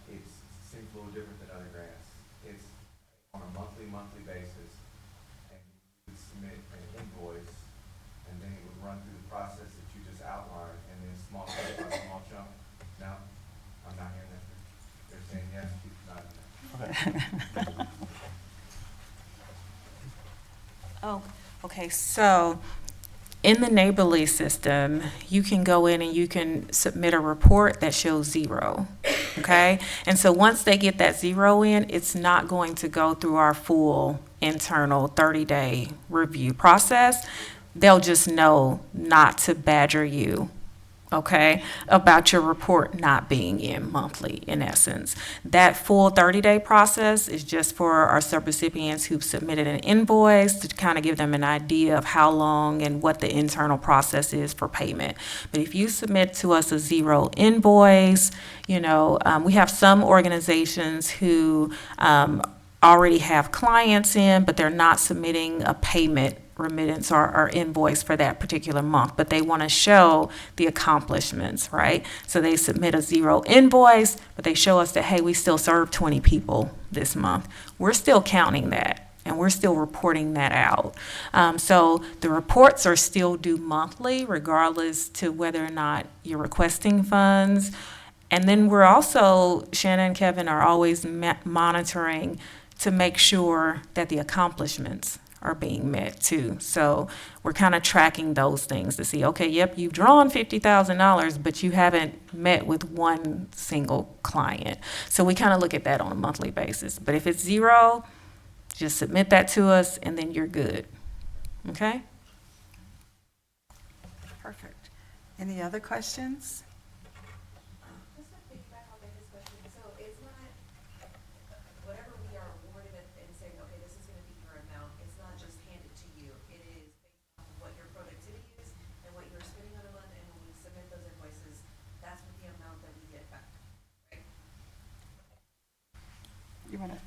it seems a little different than other grants. It's on a monthly basis, and you would submit an invoice, and then it would run through the process that you just outlined, and then small chunk by small chunk. No, I'm not hearing that. They're saying yes, keep nodding. Okay. Oh, okay, so in the neighborly system, you can go in and you can submit a report that shows zero, okay? And so once they get that zero in, it's not going to go through our full internal 30-day review process. They'll just know not to badger you, okay, about your report not being in monthly, in essence. That full 30-day process is just for our subrecipients who've submitted an invoice to kind of give them an idea of how long and what the internal process is for payment. But if you submit to us a zero invoice, we have some organizations who already have clients in, but they're not submitting a payment remittance or invoice for that particular month, but they want to show the accomplishments, right? So they submit a zero invoice, but they show us that, hey, we still served 20 people this month. We're still counting that, and we're still reporting that out. So the reports are still due monthly, regardless to whether or not you're requesting funds. And then we're also, Shannon and Kevin are always monitoring to make sure that the accomplishments are being met too. So we're kind of tracking those things to see, okay, yep, you've drawn $50,000, but you haven't met with one single client. So we kind of look at that on a monthly basis. But if it's zero, just submit that to us and then you're good. Okay? Perfect. Any other questions? Just to piggyback on that discussion, so it's not, whatever we are awarded and saying, okay, this is gonna be your amount, it's not just handed to you. It is based on what your productivity is and what you're spending on a month, and when we submit those invoices, that's what the amount that we get back, right? You want to?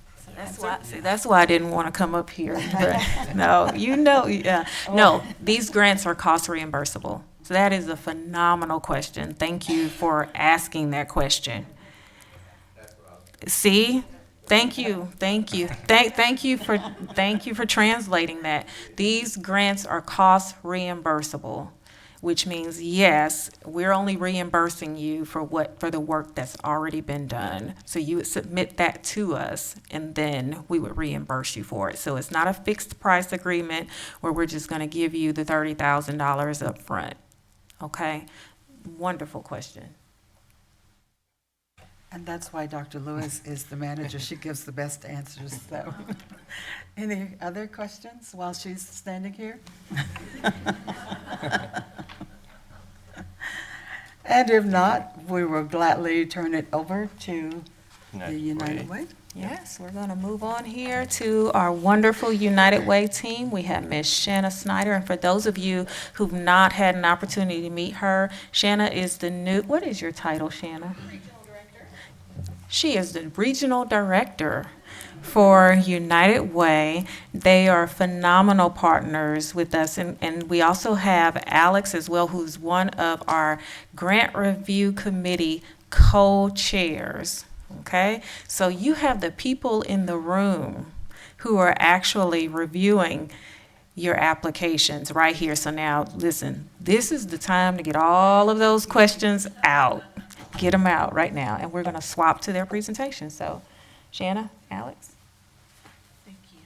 That's why I didn't want to come up here. But no, yeah. No, these grants are cost reimbursable. So that is a phenomenal question. Thank you for asking that question. See? Thank you. Thank you for translating that. These grants are cost reimbursable. which means, yes, we're only reimbursing you for the work that's already been done. So you would submit that to us, and then we would reimburse you for it. So it's not a fixed price agreement where we're just gonna give you the $30,000 up front. Okay? Wonderful question. And that's why Dr. Lewis is the manager. She gives the best answers, so. Any other questions while she's standing here? And if not, we will gladly turn it over to the United Way. Yes, we're going to move on here to our wonderful United Way team. We have Ms. Shanna Snyder, and for those of you who've not had an opportunity to meet her, Shanna is the new, what is your title, Shanna? Regional Director. She is the Regional Director for United Way. They are phenomenal partners with us, and we also have Alex as well, who's one of our Grant Review Committee co-chairs. Okay, so you have the people in the room who are actually reviewing your applications right here. So now, listen, this is the time to get all of those questions out. Get them out right now, and we're going to swap to their presentation. So, Shanna, Alex. Thank you.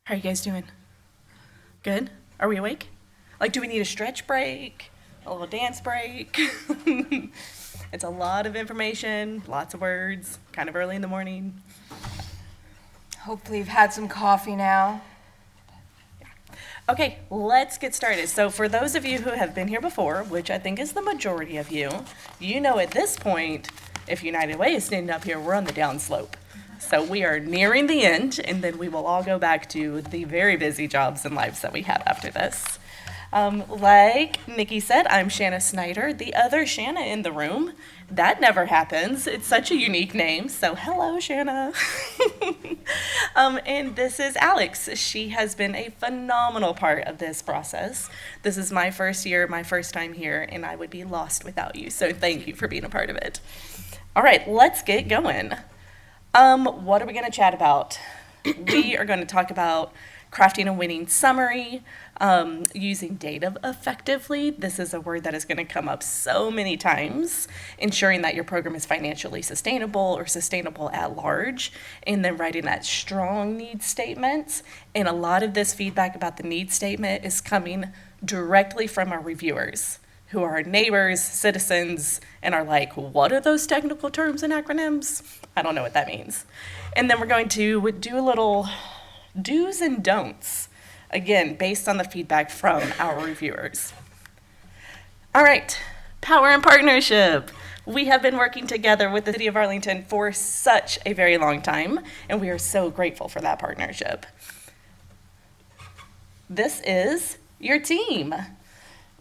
How are you guys doing? Good? Are we awake? Like, do we need a stretch break? A little dance break? It's a lot of information, lots of words, kind of early in the morning. Hopefully you've had some coffee now. Okay, let's get started. So for those of you who have been here before, which I think is the majority of you, you know at this point, if United Way is standing up here, we're on the downslope. So we are nearing the end, and then we will all go back to the very busy jobs and lives that we have after this. Like Nikki said, I'm Shanna Snyder, the other Shanna in the room. That never happens. It's such a unique name. So hello, Shanna. And this is Alex. She has been a phenomenal part of this process. This is my first year, my first time here, and I would be lost without you. So thank you for being a part of it. All right, let's get going. What are we going to chat about? We are going to talk about crafting a winning summary, using data effectively. This is a word that is going to come up so many times, ensuring that your program is financially sustainable or sustainable at large, and then writing that strong needs statement. And a lot of this feedback about the needs statement is coming directly from our reviewers, who are neighbors, citizens, and are like, what are those technical terms and acronyms? I don't know what that means. And then we're going to do a little do's and don'ts, again, based on the feedback from our reviewers. All right, power and partnership. We have been working together with the City of Arlington for such a very long time, and we are so grateful for that partnership. This is your team.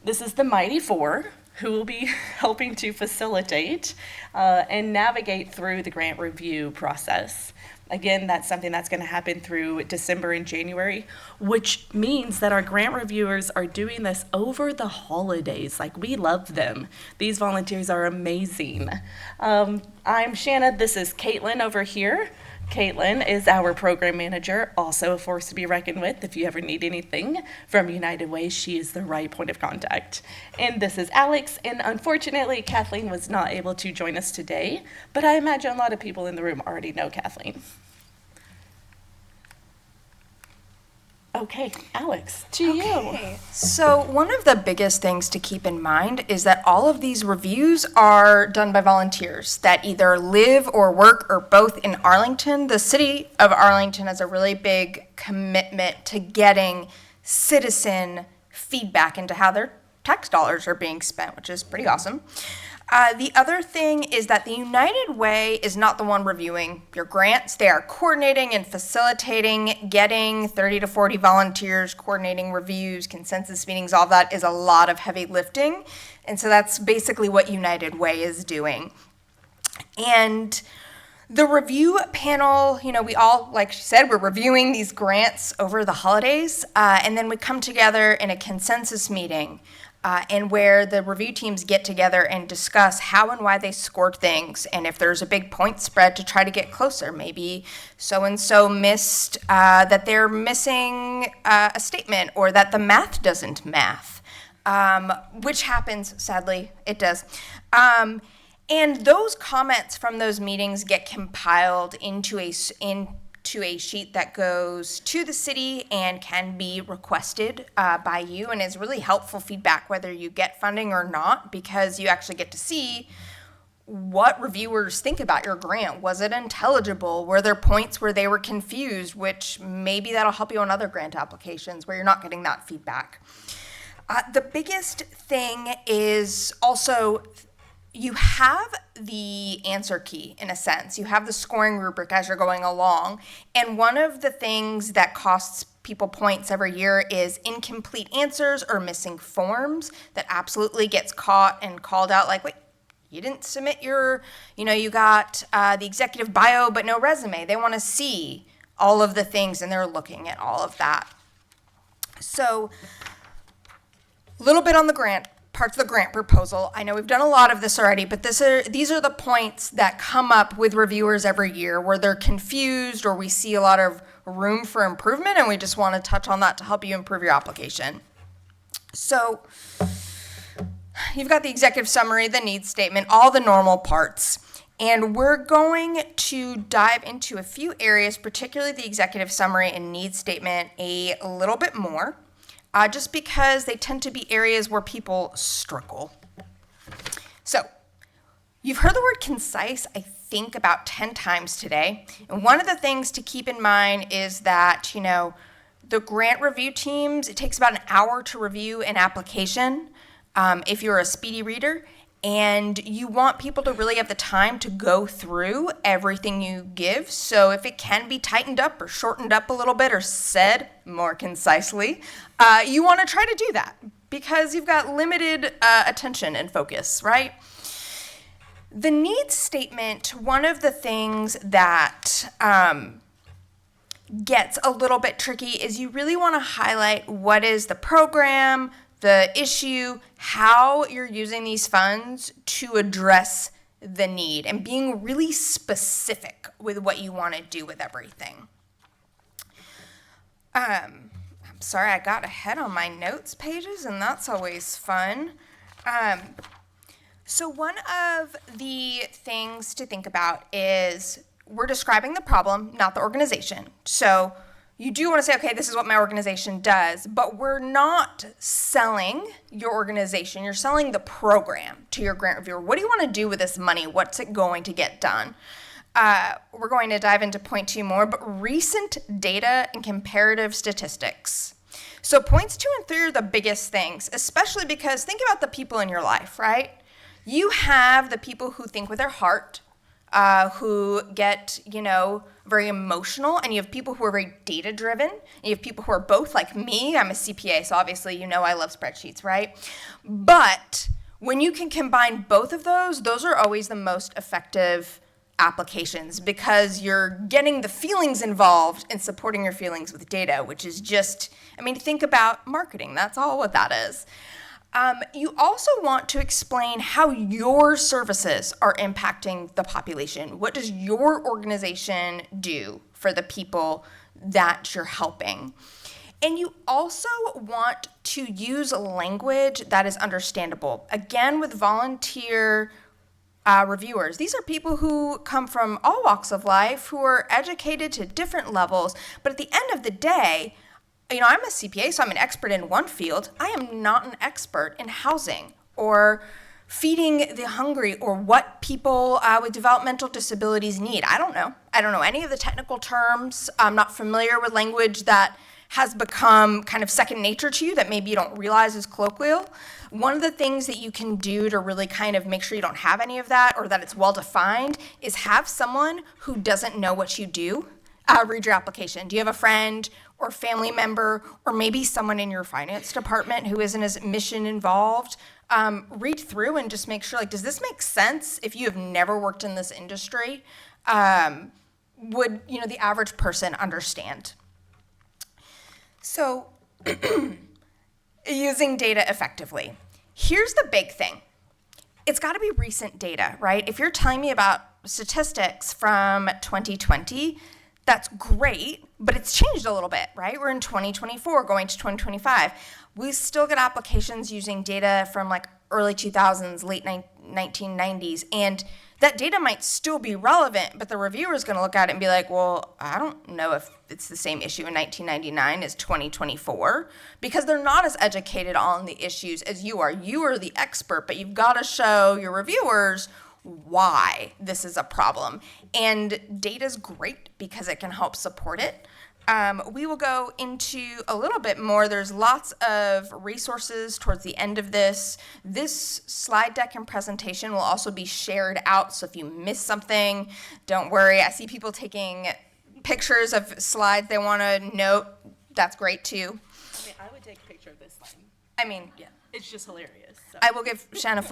This is the Mighty Four, who will be helping to facilitate and navigate through the grant review process. Again, that's something that's going to happen through December and January, which means that our grant reviewers are doing this over the holidays. Like, we love them. These volunteers are amazing. I'm Shanna. This is Caitlin over here. Caitlin is our program manager, also a force to be reckoned with. If you ever need anything from United Way, she is the right point of contact. And this is Alex, and unfortunately, Kathleen was not able to join us today, but I imagine a lot of people in the room already know Kathleen. Okay, Alex, to you. Okay. So one of the biggest things to keep in mind is that all of these reviews are done by volunteers that either live or work or both in Arlington. The city of Arlington has a really big commitment to getting citizen feedback into how their tax dollars are being spent, which is pretty awesome. The other thing is that the United Way is not the one reviewing your grants. They are coordinating and facilitating, getting 30 to 40 volunteers, coordinating reviews, consensus meetings, all that is a lot of heavy lifting. And so that's basically what United Way is doing. And the review panel, we all, like she said, we're reviewing these grants over the holidays, and then we come together in a consensus meeting and where the review teams get together and discuss how and why they scored things, and if there's a big point spread to try to get closer. Maybe so-and-so missed, that they're missing a statement, or that the math doesn't math, which happens, sadly, it does. And those comments from those meetings get compiled into a sheet that goes to the city and can be requested by you, and is really helpful feedback whether you get funding or not, because you actually get to see what reviewers think about your grant. Was it intelligible? Were there points where they were confused, which maybe that'll help you on other grant applications where you're not getting that feedback. The biggest thing is also you have the answer key, in a sense. You have the scoring rubric as you're going along. And one of the things that costs people points every year is incomplete answers or missing forms that absolutely gets caught and called out, like, wait, you didn't submit your, you got the executive bio but no resume. They want to see all of the things, and they're looking at all of that. So a little bit on the grant. Parts of the grant proposal. I know we've done a lot of this already, but these are the points that come up with reviewers every year where they're confused, or we see a lot of room for improvement, and we just want to touch on that to help you improve your application. So you've got the executive summary, the needs statement, all the normal parts. And we're going to dive into a few areas, particularly the executive summary and needs statement, a little bit more. Just because they tend to be areas where people struggle. So, you've heard the word concise, I think, about 10 times today. And one of the things to keep in mind is that, the grant review teams, it takes about an hour to review an application if you're a speedy reader. And you want people to really have the time to go through everything you give. So if it can be tightened up or shortened up a little bit or said more concisely, you want to try to do that because you've got limited attention and focus, right? The needs statement, one of the things that gets a little bit tricky is you really want to highlight what is the program, the issue, how you're using these funds to address the need, and being really specific with what you want to do with everything. I'm sorry, I got ahead on my notes pages, and that's always fun. So one of the things to think about is we're describing the problem, not the organization. So you do want to say, okay, this is what my organization does, but we're not selling your organization. You're selling the program to your grant reviewer. What do you want to do with this money? What's it going to get done? We're going to dive into point 2 more, but recent data and comparative statistics. So points 2 and 3 are the biggest things, especially because think about the people in your life, right? You have the people who think with their heart, who get, very emotional, and you have people who are very data-driven, and you have people who are both, like me. I'm a CPA, so obviously I love spreadsheets, right? But when you can combine both of those are always the most effective applications because you're getting the feelings involved and supporting your feelings with data, which is just, think about marketing. That's all what that is. You also want to explain how your services are impacting the population. What does your organization do for the people that you're helping? And you also want to use language that is understandable. Again, with volunteer reviewers, these are people who come from all walks of life, who are educated to different levels, but at the end of the day, I'm a CPA, so I'm an expert in one field. I am not an expert in housing or feeding the hungry or what people with developmental disabilities need. I don't know. I don't know any of the technical terms. I'm not familiar with language that has become kind of second nature to you that maybe you don't realize is colloquial. One of the things that you can do to really kind of make sure you don't have any of that or that it's well defined is have someone who doesn't know what you do read your application. Do you have a friend or family member or maybe someone in your finance department who isn't as mission involved? Read through and just make sure, does this make sense if you have never worked in this industry? Would the average person understand? So using data effectively. Here's the big thing. It's got to be recent data, right? If you're telling me about statistics from 2020, that's great, but it's changed a little bit, right? We're in 2024 going to 2025. We still get applications using data from like early 2000s, late 1990s, and that data might still be relevant, but the reviewer is going to look at it and be like, well, I don't know if it's the same issue in 1999 as 2024, because they're not as educated on the issues as you are. You are the expert, but you've got to show your reviewers why this is a problem. And data's great because it can help support it. We will go into a little bit more. There's lots of resources towards the end of this. This slide deck and presentation will also be shared out, so if you miss something, don't worry. I see people taking pictures of slides they want to note. That's great too. I mean, I would take a picture of this slide. I mean, Yeah, it's just hilarious. So. I will give Shanna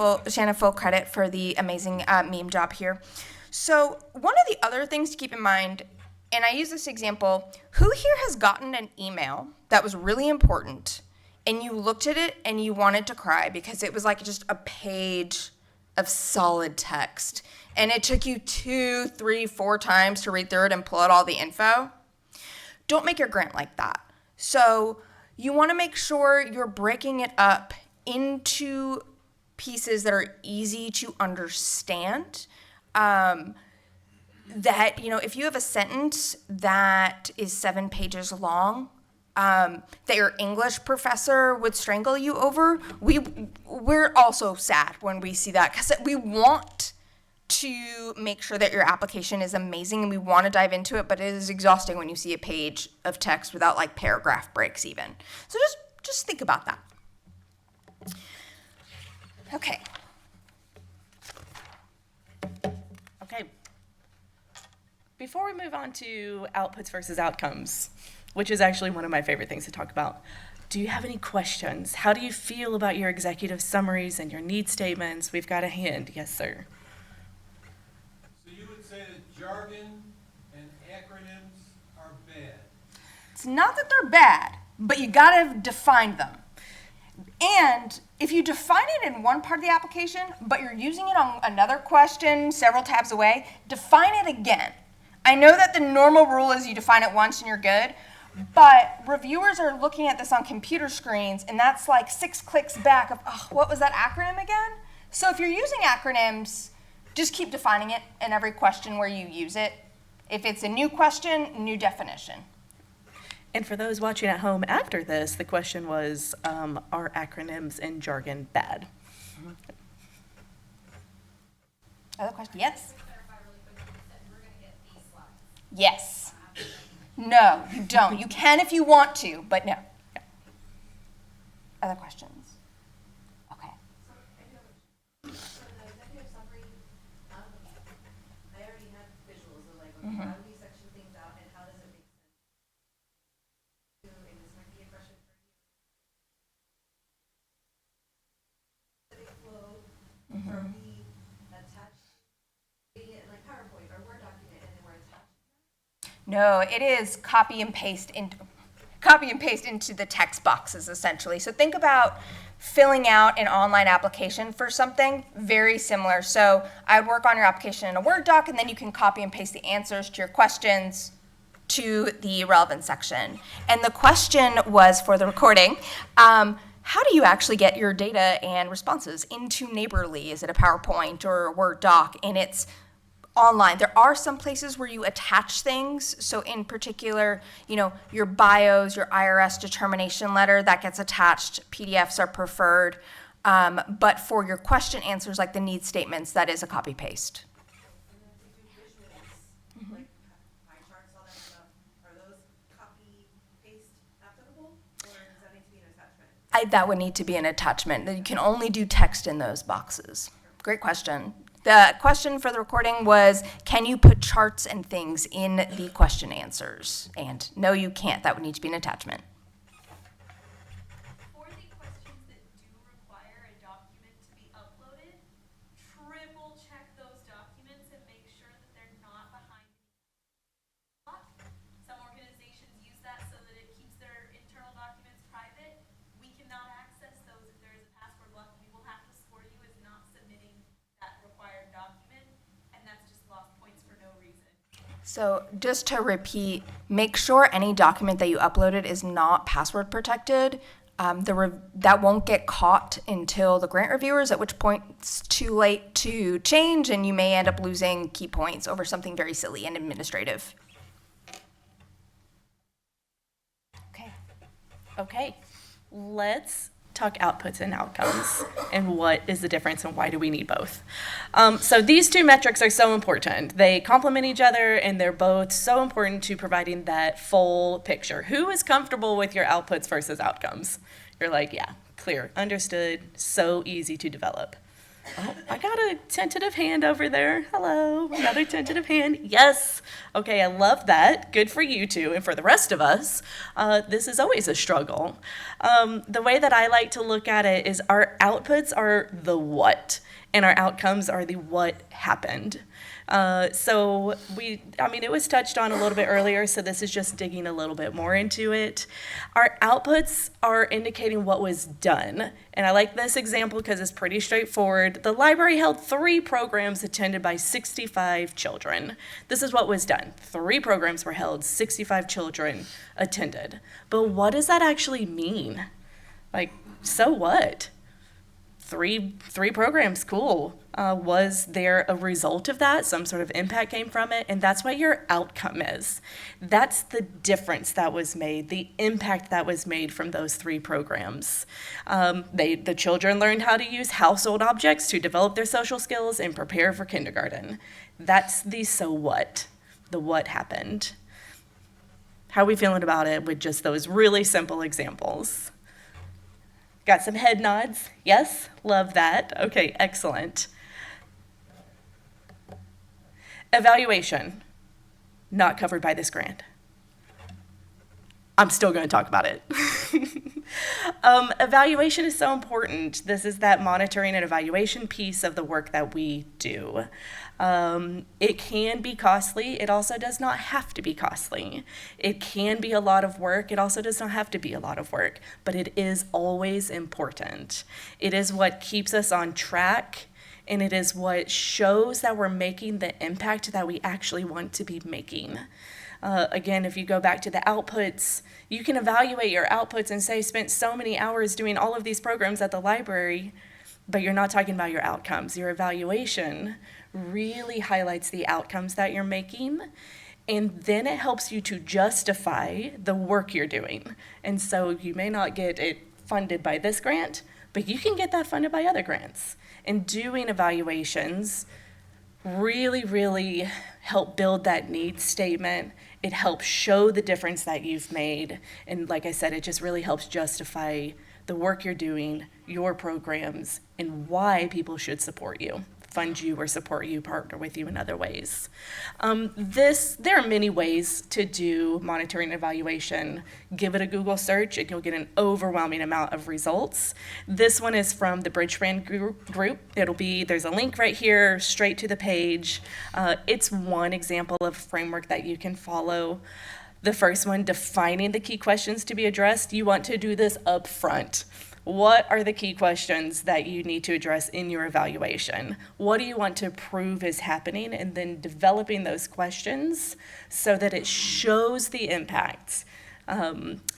full credit for the amazing meme job here. So one of the other things to keep in mind, and I use this example, who here has gotten an email that was really important and you looked at it and you wanted to cry because it was like just a page of solid text and it took you 2, 3, 4 times to read through it and pull out all the info? Don't make your grant like that. So you want to make sure you're breaking it up into pieces that are easy to understand. That, you know, if you have a sentence that is 7 pages long, that your English professor would strangle you over, we're also sad when we see that, because we want to make sure that your application is amazing and we want to dive into it, but it is exhausting when you see a page of text without like paragraph breaks even. So just think about that. Okay. Okay. Before we move on to outputs versus outcomes, which is actually one of my favorite things to talk about, do you have any questions? How do you feel about your executive summaries and your need statements? We've got a hand. Yes, sir. So you would say that jargon and acronyms are bad? It's not that they're bad, but you gotta define them. And if you define it in one part of the application, but you're using it on another question several tabs away, define it again. I know that the normal rule is you define it once and you're good, but reviewers are looking at this on computer screens, and that's like 6 clicks back of, oh, what was that acronym again? So if you're using acronyms, just keep defining it in every question where you use it. If it's a new question, new definition. And for those watching at home after this, the question was, are acronyms and jargon bad? Other question? Yes? Yes. No, you don't. You can if you want to, but no. Other questions? Okay. For the executive summary, I already had visuals of like, okay, how do we section things out and how does it make sense? And this might be a question for you. The flow from the attached, like PowerPoint or Word document, and then we're attaching. No, it is copy and paste into the text boxes, essentially. So think about filling out an online application for something very similar. So I would work on your application in a Word doc, and then you can copy and paste the answers to your questions to the relevant section. And the question was, for the recording, how do you actually get your data and responses into Neighborly? Is it a PowerPoint or a Word doc? And it's online. There are some places where you attach things. So in particular, you know, your bios, your IRS determination letter, that gets attached. PDFs are preferred. But for your question answers, like the need statements, that is a copy paste. And then to do visuals, like pie charts, all that stuff, are those copy paste applicable, or does that need to be an attachment? That would need to be an attachment. You can only do text in those boxes. Great question. The question for the recording was, can you put charts and things in the question answers? And no, you can't. That would need to be an attachment. For the questions that do require a document to be uploaded, triple check those documents and make sure that they're not behind. Some organizations use that so that it keeps their internal documents private. We cannot access those if there is a password lock. We will So just to repeat, make sure any document that you uploaded is not password protected. That won't get caught until the grant reviewers, at which point it's too late to change and you may end up losing key points over something very silly and administrative. Okay, let's talk outputs and outcomes and what is the difference and why do we need both. So these two metrics are so important. They complement each other and they're both so important to providing that full picture. Who is comfortable with your outputs versus outcomes? You're like, yeah, clear, understood, so easy to develop. Oh, I got a tentative hand over there. Hello, another tentative hand. Yes. Okay, I love that. Good for you two. And for the rest of us, this is always a struggle. The way that I like to look at it is our outputs are the what, and our outcomes are the what happened. It was touched on a little bit earlier, so this is just digging a little bit more into it. Our outputs are indicating what was done. And I like this example because it's pretty straightforward. The library held 3 programs attended by 65 children. This is what was done. 3 programs were held, 65 children attended. But what does that actually mean? Like, so what? Three programs, cool. Was there a result of that? Some sort of impact came from it? And that's what your outcome is. That's the difference that was made, the impact that was made from those 3 programs. The children learned how to use household objects to develop their social skills and prepare for kindergarten. That's the so what, the what happened. How are we feeling about it with just those really simple examples? Got some head nods? Yes? Love that. Okay, excellent. Evaluation, not covered by this grant. I'm still going to talk about it. Evaluation is so important. This is that monitoring and evaluation piece of the work that we do. It can be costly. It also does not have to be costly. It can be a lot of work. It also does not have to be a lot of work, but it is always important. It is what keeps us on track, and it is what shows that we're making the impact that we actually want to be making. Again, if you go back to the outputs, you can evaluate your outputs and say, spent so many hours doing all of these programs at the library, but you're not talking about your outcomes. Your evaluation really highlights the outcomes that you're making, and then it helps you to justify the work you're doing. And so you may not get it funded by this grant, but you can get that funded by other grants. And doing evaluations really help build that needs statement. It helps show the difference that you've made. And like I said, it just really helps justify the work you're doing, your programs, and why people should support you, fund you or support you, partner with you in other ways. There are many ways to do monitoring and evaluation. Give it a Google search and you'll get an overwhelming amount of results. This one is from the Bridgebrand group. There's a link right here, straight to the page. It's one example of a framework that you can follow. The first one, defining the key questions to be addressed. You want to do this up front. What are the key questions that you need to address in your evaluation? What do you want to prove is happening? And then developing those questions so that it shows the impacts.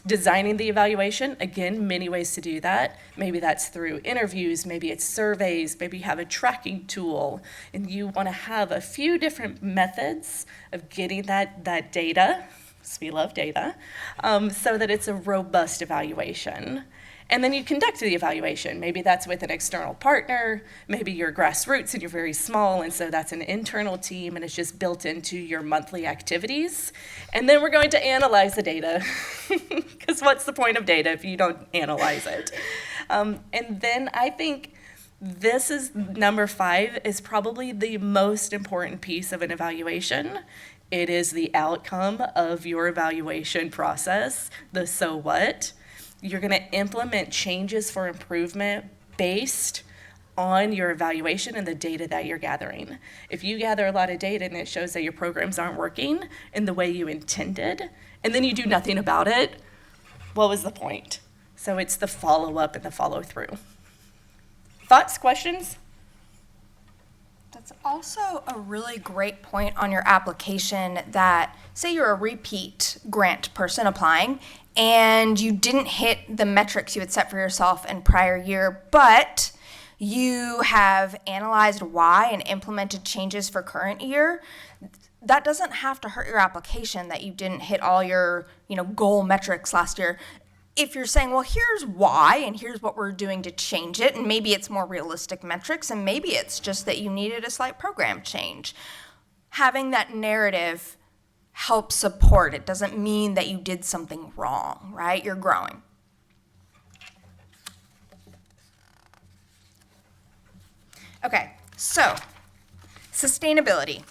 Designing the evaluation, again, many ways to do that. Maybe that's through interviews, maybe it's surveys, maybe you have a tracking tool, and you want to have a few different methods of getting that data, because we love data, so that it's a robust evaluation. And then you conduct the evaluation. Maybe that's with an external partner, maybe you're grassroots and you're very small, and so that's an internal team and it's just built into your monthly activities. And then we're going to analyze the data, because what's the point of data if you don't analyze it? And then I think this is number 5, is probably the most important piece of an evaluation. It is the outcome of your evaluation process, the so what. You're going to implement changes for improvement based on your evaluation and the data that you're gathering. If you gather a lot of data and it shows that your programs aren't working in the way you intended, and then you do nothing about it, what was the point? So it's the follow-up and the follow-through. Thoughts, questions? That's also a really great point on your application that, say you're a repeat grant person applying and you didn't hit the metrics you had set for yourself in prior year, but you have analyzed why and implemented changes for current year. That doesn't have to hurt your application that you didn't hit all your, goal metrics last year. If you're saying, well, here's why and here's what we're doing to change it, and maybe it's more realistic metrics, and maybe it's just that you needed a slight program change. Having that narrative helps support. It doesn't mean that you did something wrong, right? You're growing. Okay, so sustainability.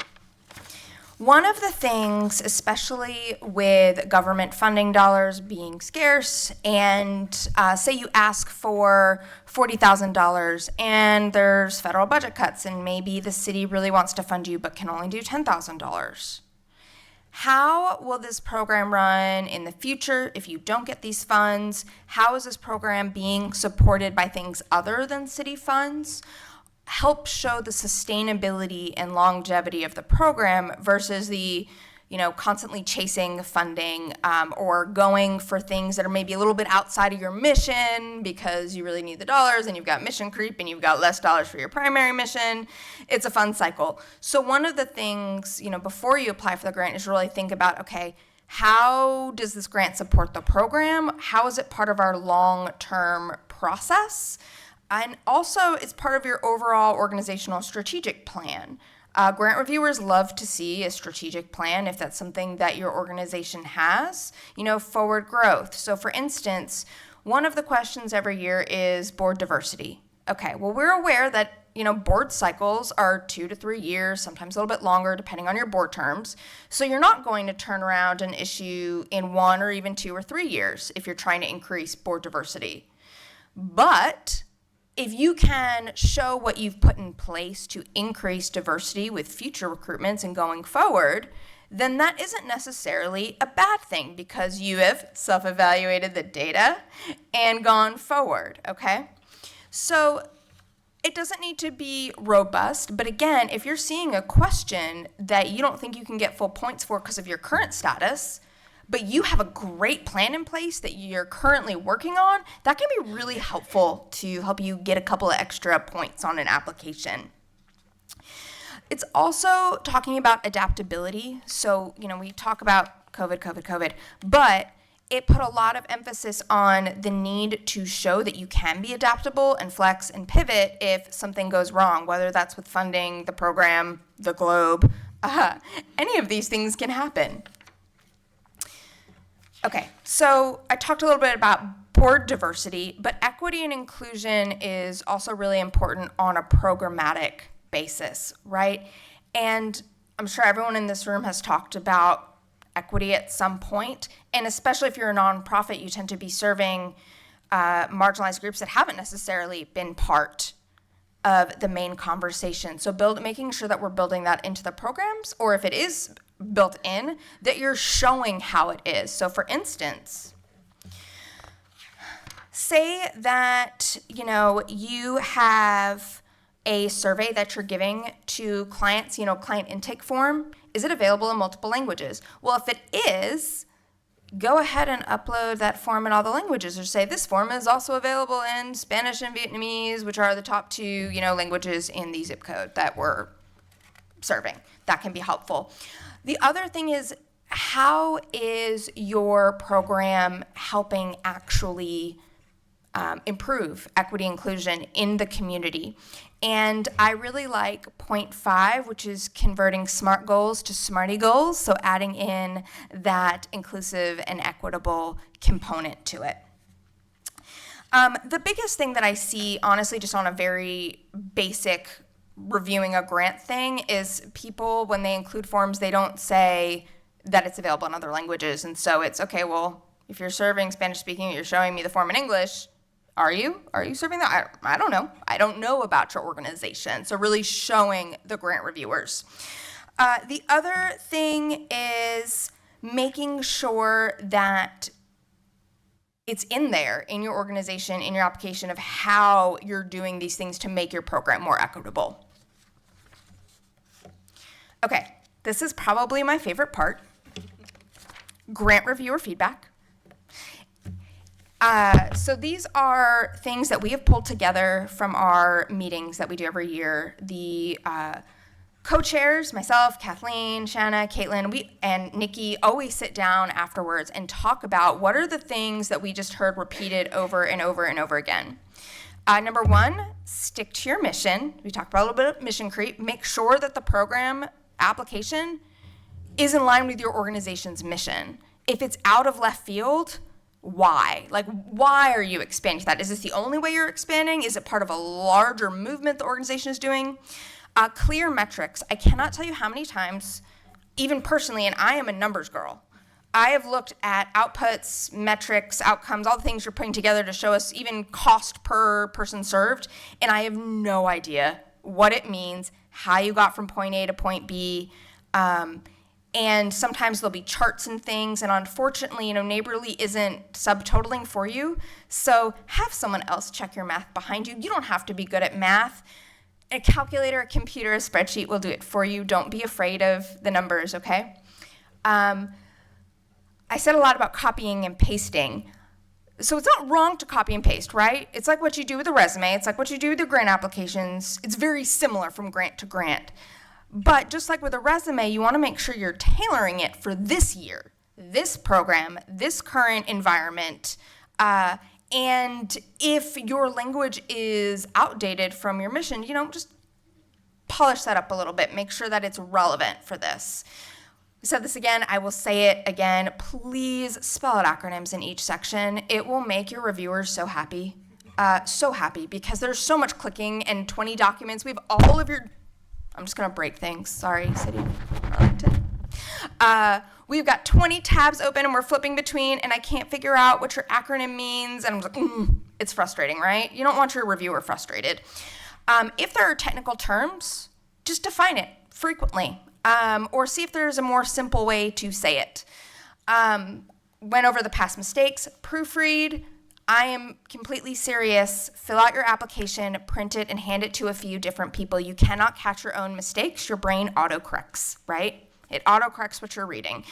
One of the things, especially with government funding dollars being scarce, and say you ask for $40,000 and there's federal budget cuts, and maybe the city really wants to fund you but can only do $10,000. How will this program run in the future if you don't get these funds? How is this program being supported by things other than city funds? Help show the sustainability and longevity of the program versus the, constantly chasing funding or going for things that are maybe a little bit outside of your mission because you really need the dollars and you've got mission creep and you've got less dollars for your primary mission. It's a fun cycle. So one of the things, before you apply for the grant is really think about, okay, how does this grant support the program? How is it part of our long-term process? And also, it's part of your overall organizational strategic plan. Grant reviewers love to see a strategic plan if that's something that your organization has, forward growth. So for instance, one of the questions every year is board diversity. Okay, well, we're aware that, board cycles are 2 to 3 years, sometimes a little bit longer, depending on your board terms. So you're not going to turn around an issue in 1 or even 2 or 3 years if you're trying to increase board diversity. But if you can show what you've put in place to increase diversity with future recruitments and going forward, then that isn't necessarily a bad thing because you have self-evaluated the data and gone forward, okay? So it doesn't need to be robust, but again, if you're seeing a question that you don't think you can get full points for because of your current status, but you have a great plan in place that you're currently working on, that can be really helpful to help you get a couple of extra points on an application. It's also talking about adaptability. So, we talk about COVID, but it put a lot of emphasis on the need to show that you can be adaptable and flex and pivot if something goes wrong, whether that's with funding, the program, the globe, any of these things can happen. Okay, so I talked a little bit about board diversity, but equity and inclusion is also really important on a programmatic basis, right? And I'm sure everyone in this room has talked about equity at some point, and especially if you're a nonprofit, you tend to be serving marginalized groups that haven't necessarily been part of the main conversation. So making sure that we're building that into the programs, or if it is built in, that you're showing how it is. So for instance, say that, you have a survey that you're giving to clients, client intake form. Is it available in multiple languages? Well, if it is, go ahead and upload that form in all the languages, or say this form is also available in Spanish and Vietnamese, which are the top 2, languages in the zip code that we're serving. That can be helpful. The other thing is, how is your program helping actually improve equity inclusion in the community? And I really like point 5, which is converting SMART goals to SMARTY goals, so adding in that inclusive and equitable component to it. The biggest thing that I see, honestly, just on a very basic reviewing a grant thing, is people, when they include forms, they don't say that it's available in other languages. And so it's, okay, well, if you're serving Spanish speaking, you're showing me the form in English. Are you serving that? I don't know. I don't know about your organization. So really showing the grant reviewers. The other thing is making sure that it's in there in your organization, in your application, of how you're doing these things to make your program more equitable. Okay, this is probably my favorite part. Grant reviewer feedback. So these are things that we have pulled together from our meetings that we do every year. The co-chairs, myself, Kathleen, Shanna, Caitlin, and Nikki always sit down afterwards and talk about what are the things that we just heard repeated over and over and over again. Number one, stick to your mission. We talked about a little bit of mission creep. Make sure that the program application is in line with your organization's mission. If it's out of left field, why? Like, why are you expanding that? Is this the only way you're expanding? Is it part of a larger movement the organization is doing? Clear metrics. I cannot tell you how many times, even personally, and I am a numbers girl, I have looked at outputs, metrics, outcomes, all the things you're putting together to show us even cost per person served, and I have no idea what it means, how you got from point A to point B, and sometimes there'll be charts and things, and unfortunately, Neighborly isn't subtotaling for you, so have someone else check your math behind you. You don't have to be good at math. A calculator, a computer, a spreadsheet will do it for you. Don't be afraid of the numbers, okay? I said a lot about copying and pasting. So it's not wrong to copy and paste, right? It's like what you do with a resume. It's like what you do with your grant applications. It's very similar from grant to grant. But just like with a resume, you want to make sure you're tailoring it for this year, this program, this current environment. And if your language is outdated from your mission, just polish that up a little bit. Make sure that it's relevant for this. I said this again, I will say it again. Please spell out acronyms in each section. It will make your reviewers so happy. So happy, because there's so much clicking and 20 documents. We have all of your, I'm just going to break things. Sorry, City of Arlington. We've got 20 tabs open and we're flipping between, and I can't figure out what your acronym means. And I'm like, it's frustrating, right? You don't want your reviewer frustrated. If there are technical terms, just define it frequently, or see if there's a more simple way to say it. Went over the past mistakes, proofread. I am completely serious. Fill out your application, print it, and hand it to a few different people. You cannot catch your own mistakes. Your brain autocorrects, right? It autocorrects what you're reading.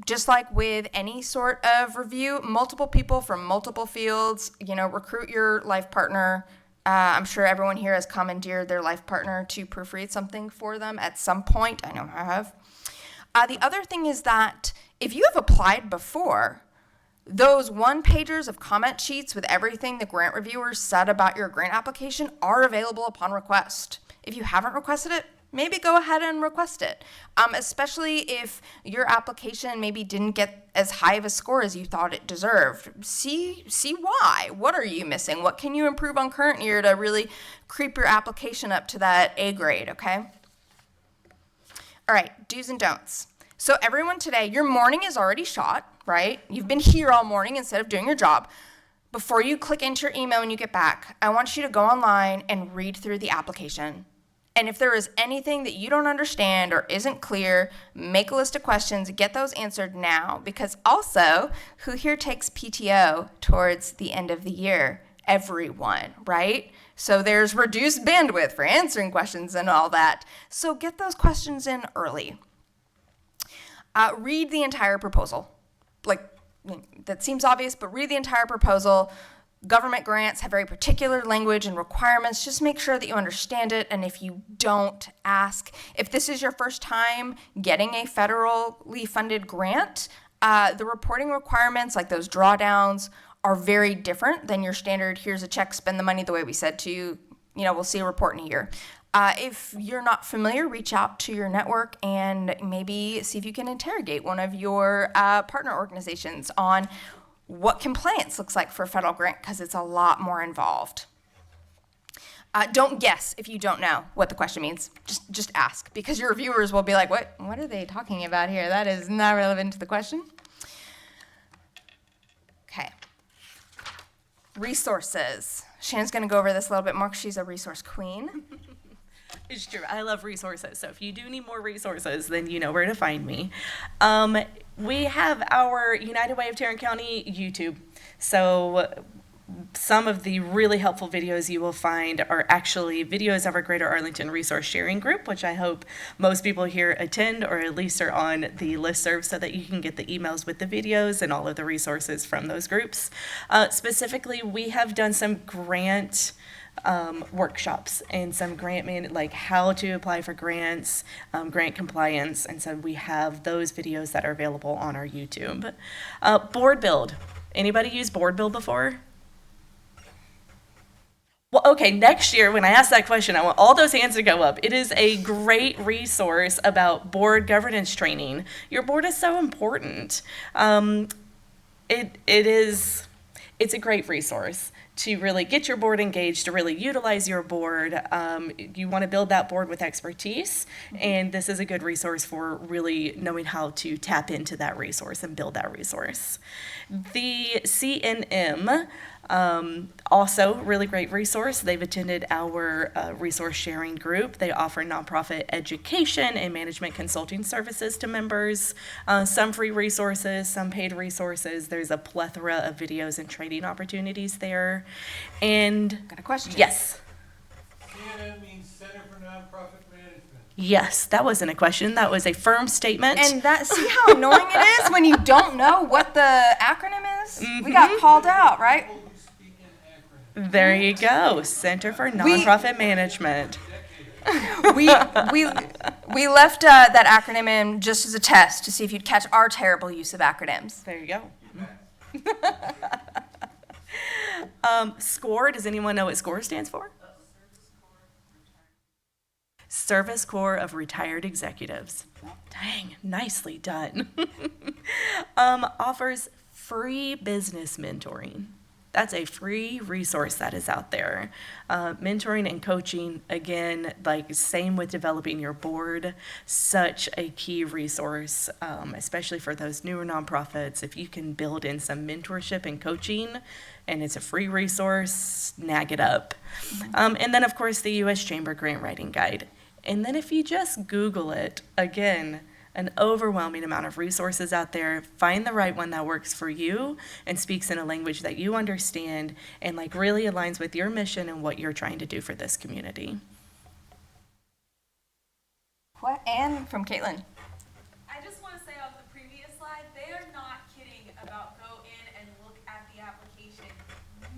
Just like with any sort of review, multiple people from multiple fields, recruit your life partner. I'm sure everyone here has commandeered their life partner to proofread something for them at some point. I know I have. The other thing is that if you have applied before, those one-pagers of comment sheets with everything the grant reviewers said about your grant application are available upon request. If you haven't requested it, maybe go ahead and request it, especially if your application maybe didn't get as high of a score as you thought it deserved. See why. What are you missing? What can you improve on current year to really creep your application up to that A grade, okay? All right, do's and don'ts. So everyone today, your morning is already shot, right? You've been here all morning instead of doing your job. Before you click into your email when you get back, I want you to go online and read through the application. And if there is anything that you don't understand or isn't clear, make a list of questions, get those answered now. Because also, who here takes PTO towards the end of the year? Everyone, right? So there's reduced bandwidth for answering questions and all that. So get those questions in early. Read the entire proposal. That seems obvious, but read the entire proposal. Government grants have very particular language and requirements. Just make sure that you understand it, and if you don't, ask. If this is your first time getting a federally funded grant, the reporting requirements, like those drawdowns, are very different than your standard, here's a check, spend the money the way we said to you, we'll see a report in a year. If you're not familiar, reach out to your network and maybe see if you can interrogate one of your partner organizations on what compliance looks like for a federal grant, because it's a lot more involved. Don't guess if you don't know what the question means. Just ask, because your reviewers will be like, what are they talking about here? That is not relevant to the question. Okay. Resources. Shannon's going to go over this a little bit more because she's a resource queen. It's true. I love resources. So if you do need more resources, then you know where to find me. We have our United Way of Tarrant County YouTube. So some of the really helpful videos you will find are actually videos of our Greater Arlington Resource Sharing Group, which I hope most people here attend or at least are on the listserv so that you can get the emails with the videos and all of the resources from those groups. Specifically, we have done some grant workshops and some like how to apply for grants, grant compliance, and so we have those videos that are available on our YouTube. Board Build. Anybody use Board Build before? Well, okay, next year when I ask that question, I want all those hands to go up. It is a great resource about board governance training. Your board is so important. It's a great resource to really get your board engaged, to really utilize your board. You want to build that board with expertise, and this is a good resource for really knowing how to tap into that resource and build that resource. The CNM, also really great resource. They've attended our resource sharing group. They offer nonprofit education and management consulting services to members. Some free resources, some paid resources. There's a plethora of videos and training opportunities there. And Got a question? yes. CNN means Center for Nonprofit Management. Yes, that wasn't a question. That was a firm statement. And that, see how annoying it is when you don't know what the acronym is? We got called out, right? People who speak in acronyms. There you go. Center for Nonprofit Management. We left that acronym in just as a test to see if you'd catch our terrible use of acronyms. There you go. SCORE, does anyone know what SCORE stands for? Service Corps of Retired Executives. Dang, nicely done. Offers free business mentoring. That's a free resource that is out there. Mentoring and coaching, again, like same with developing your board, such a key resource, especially for those newer nonprofits. If you can build in some mentorship and coaching, and it's a free resource, snag it up. And then, of course, the U.S. Chamber Grant Writing Guide. And then if you just Google it, again, an overwhelming amount of resources out there. Find the right one that works for you and speaks in a language that you understand and like really aligns with your mission and what you're trying to do for this community. What? And from Caitlin. I just want to say on the previous slide, they are not kidding about go in and look at the application.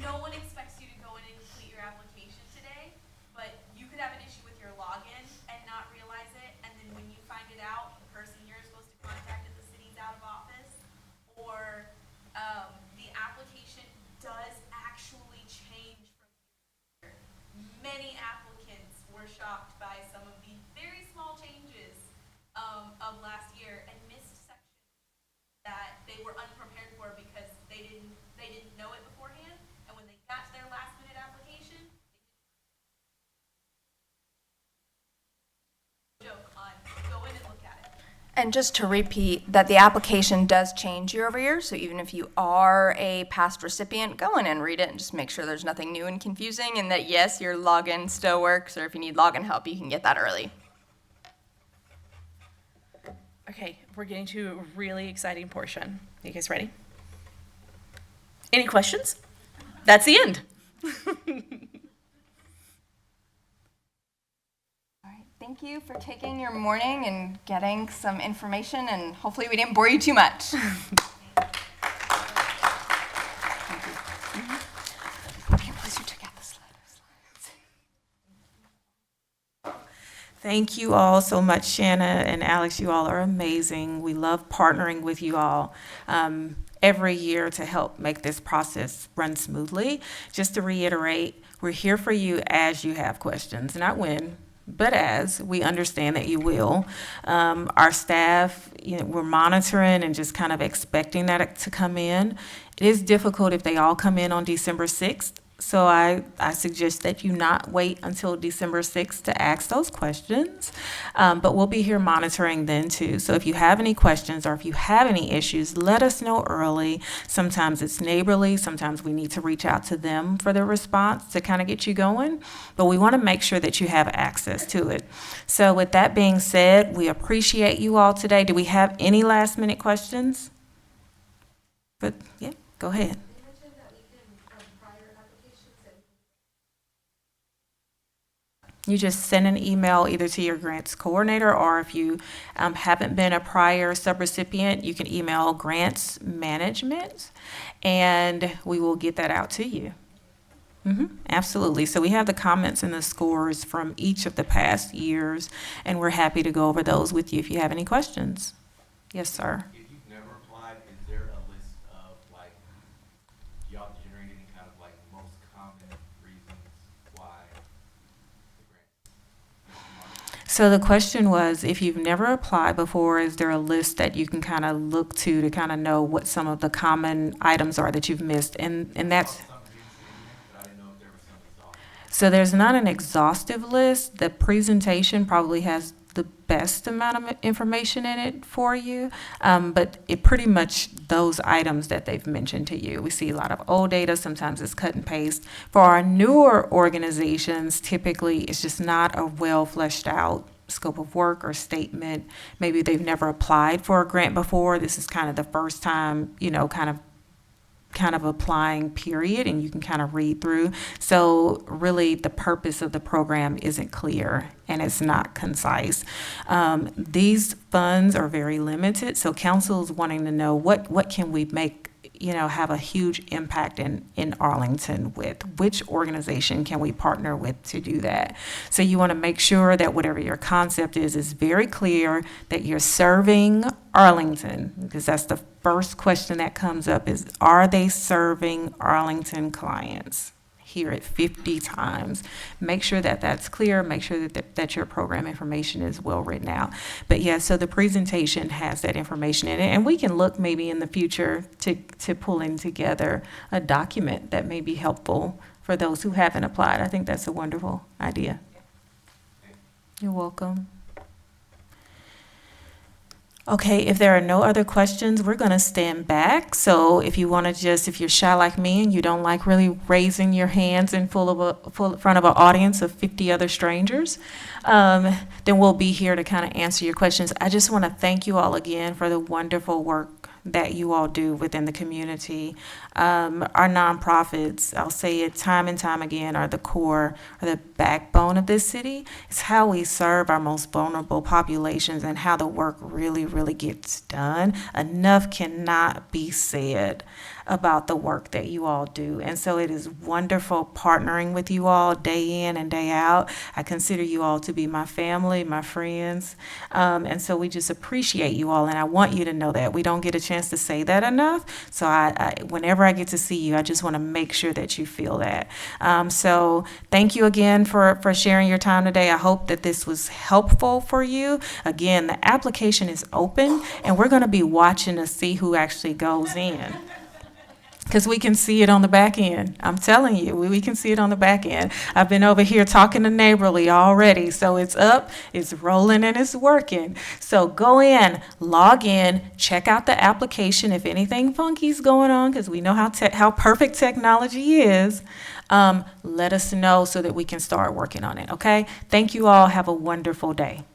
No one expects you to go in and complete your application today, but you could have an issue with your login and not realize it, and then when you find it out, the person you're supposed to contact at the city's out of office, or the application does actually change from year to year. Many applicants were shocked by some of the very small changes of last year and missed sections that they were unprepared for because they didn't know it beforehand, and when they got to their last minute application, joke on go in and look at it. And just to repeat that the application does change year over year, so even if you are a past recipient, go in and read it and just make sure there's nothing new and confusing and that yes, your login still works, or if you need login help, you can get that early. Okay, we're getting to a really exciting portion. You guys ready? Any questions? That's the end. All right, thank you for taking your morning and getting some information, and hopefully we didn't bore you too much. Thank you all so much, Shanna and Alex. You all are amazing. We love partnering with you all every year to help make this process run smoothly. Just to reiterate, we're here for you as you have questions, not when, but as we understand that you will. Our staff, we're monitoring and just kind of expecting that to come in. It is difficult if they all come in on December 6th. So I suggest that you not wait until December 6th to ask those questions, but we'll be here monitoring then too. So if you have any questions or if you have any issues, let us know early. Sometimes it's neighborly, sometimes we need to reach out to them for their response to kind of get you going, but we want to make sure that you have access to it. So with that being said, we appreciate you all today. Do we have any last minute questions? But yeah, go ahead. You mentioned that we can, prior You just send an email either to your grants coordinator, or if you haven't been a prior subrecipient, you can email grants management, and we will get that out to you. Absolutely. So we have the comments and the scores from each of the past years, and we're happy to go over those with you if you have any questions. Yes, sir. If you've never applied, is there a list of like, do y'all generate any kind of like most common reasons why the grant? So the question was, if you've never applied before, is there a list that you can kind of look to kind of know what some of the common items are that you've missed? And that's, Some do say that, but I didn't know if there was some exhaustive. so there's not an exhaustive list. The presentation probably has the best amount of information in it for you, but it pretty much those items that they've mentioned to you. We see a lot of old data, sometimes it's cut and paste. For our newer organizations, typically it's just not a well fleshed out scope of work or statement. Maybe they've never applied for a grant before. This is kind of the first time, kind of applying period, and you can kind of read through. So really the purpose of the program isn't clear and it's not concise. These funds are very limited, so council is wanting to know what can we make, have a huge impact in Arlington with? Which organization can we partner with to do that? So you want to make sure that whatever your concept is very clear, that you're serving Arlington, because that's the first question that comes up is, are they serving Arlington clients? Hear it 50 times. Make sure that that's clear. Make sure that your program information is well written out. But yeah, so the presentation has that information in it, and we can look maybe in the future to pulling together a document that may be helpful for those who haven't applied. I think that's a wonderful idea. You're welcome. Okay, if there are no other questions, we're going to stand back. So if you want to if you're shy like me and you don't like really raising your hands in front of an audience of 50 other strangers, then we'll be here to kind of answer your questions. I just want to thank you all again for the wonderful work that you all do within the community. Our nonprofits, I'll say it time and time again, are the core, are the backbone of this city. It's how we serve our most vulnerable populations and how the work really, really gets done. Enough cannot be said about the work that you all do. And so it is wonderful partnering with you all day in and day out. I consider you all to be my family, my friends. And so we just appreciate you all. And I want you to know that. We don't get a chance to say that enough. So whenever I get to see you, I just want to make sure that you feel that. So thank you again for sharing your time today. I hope that this was helpful for you. Again, the application is open, and we're going to be watching to see who actually goes in, because we can see it on the back end. I'm telling you, we can see it on the back end. I've been over here talking to Neighborly already. So it's up, it's rolling, and it's working. So go in, log in, check out the application. If anything funky is going on, because we know how perfect technology is, let us know so that we can start working on it, okay? Thank you all. Have a wonderful day.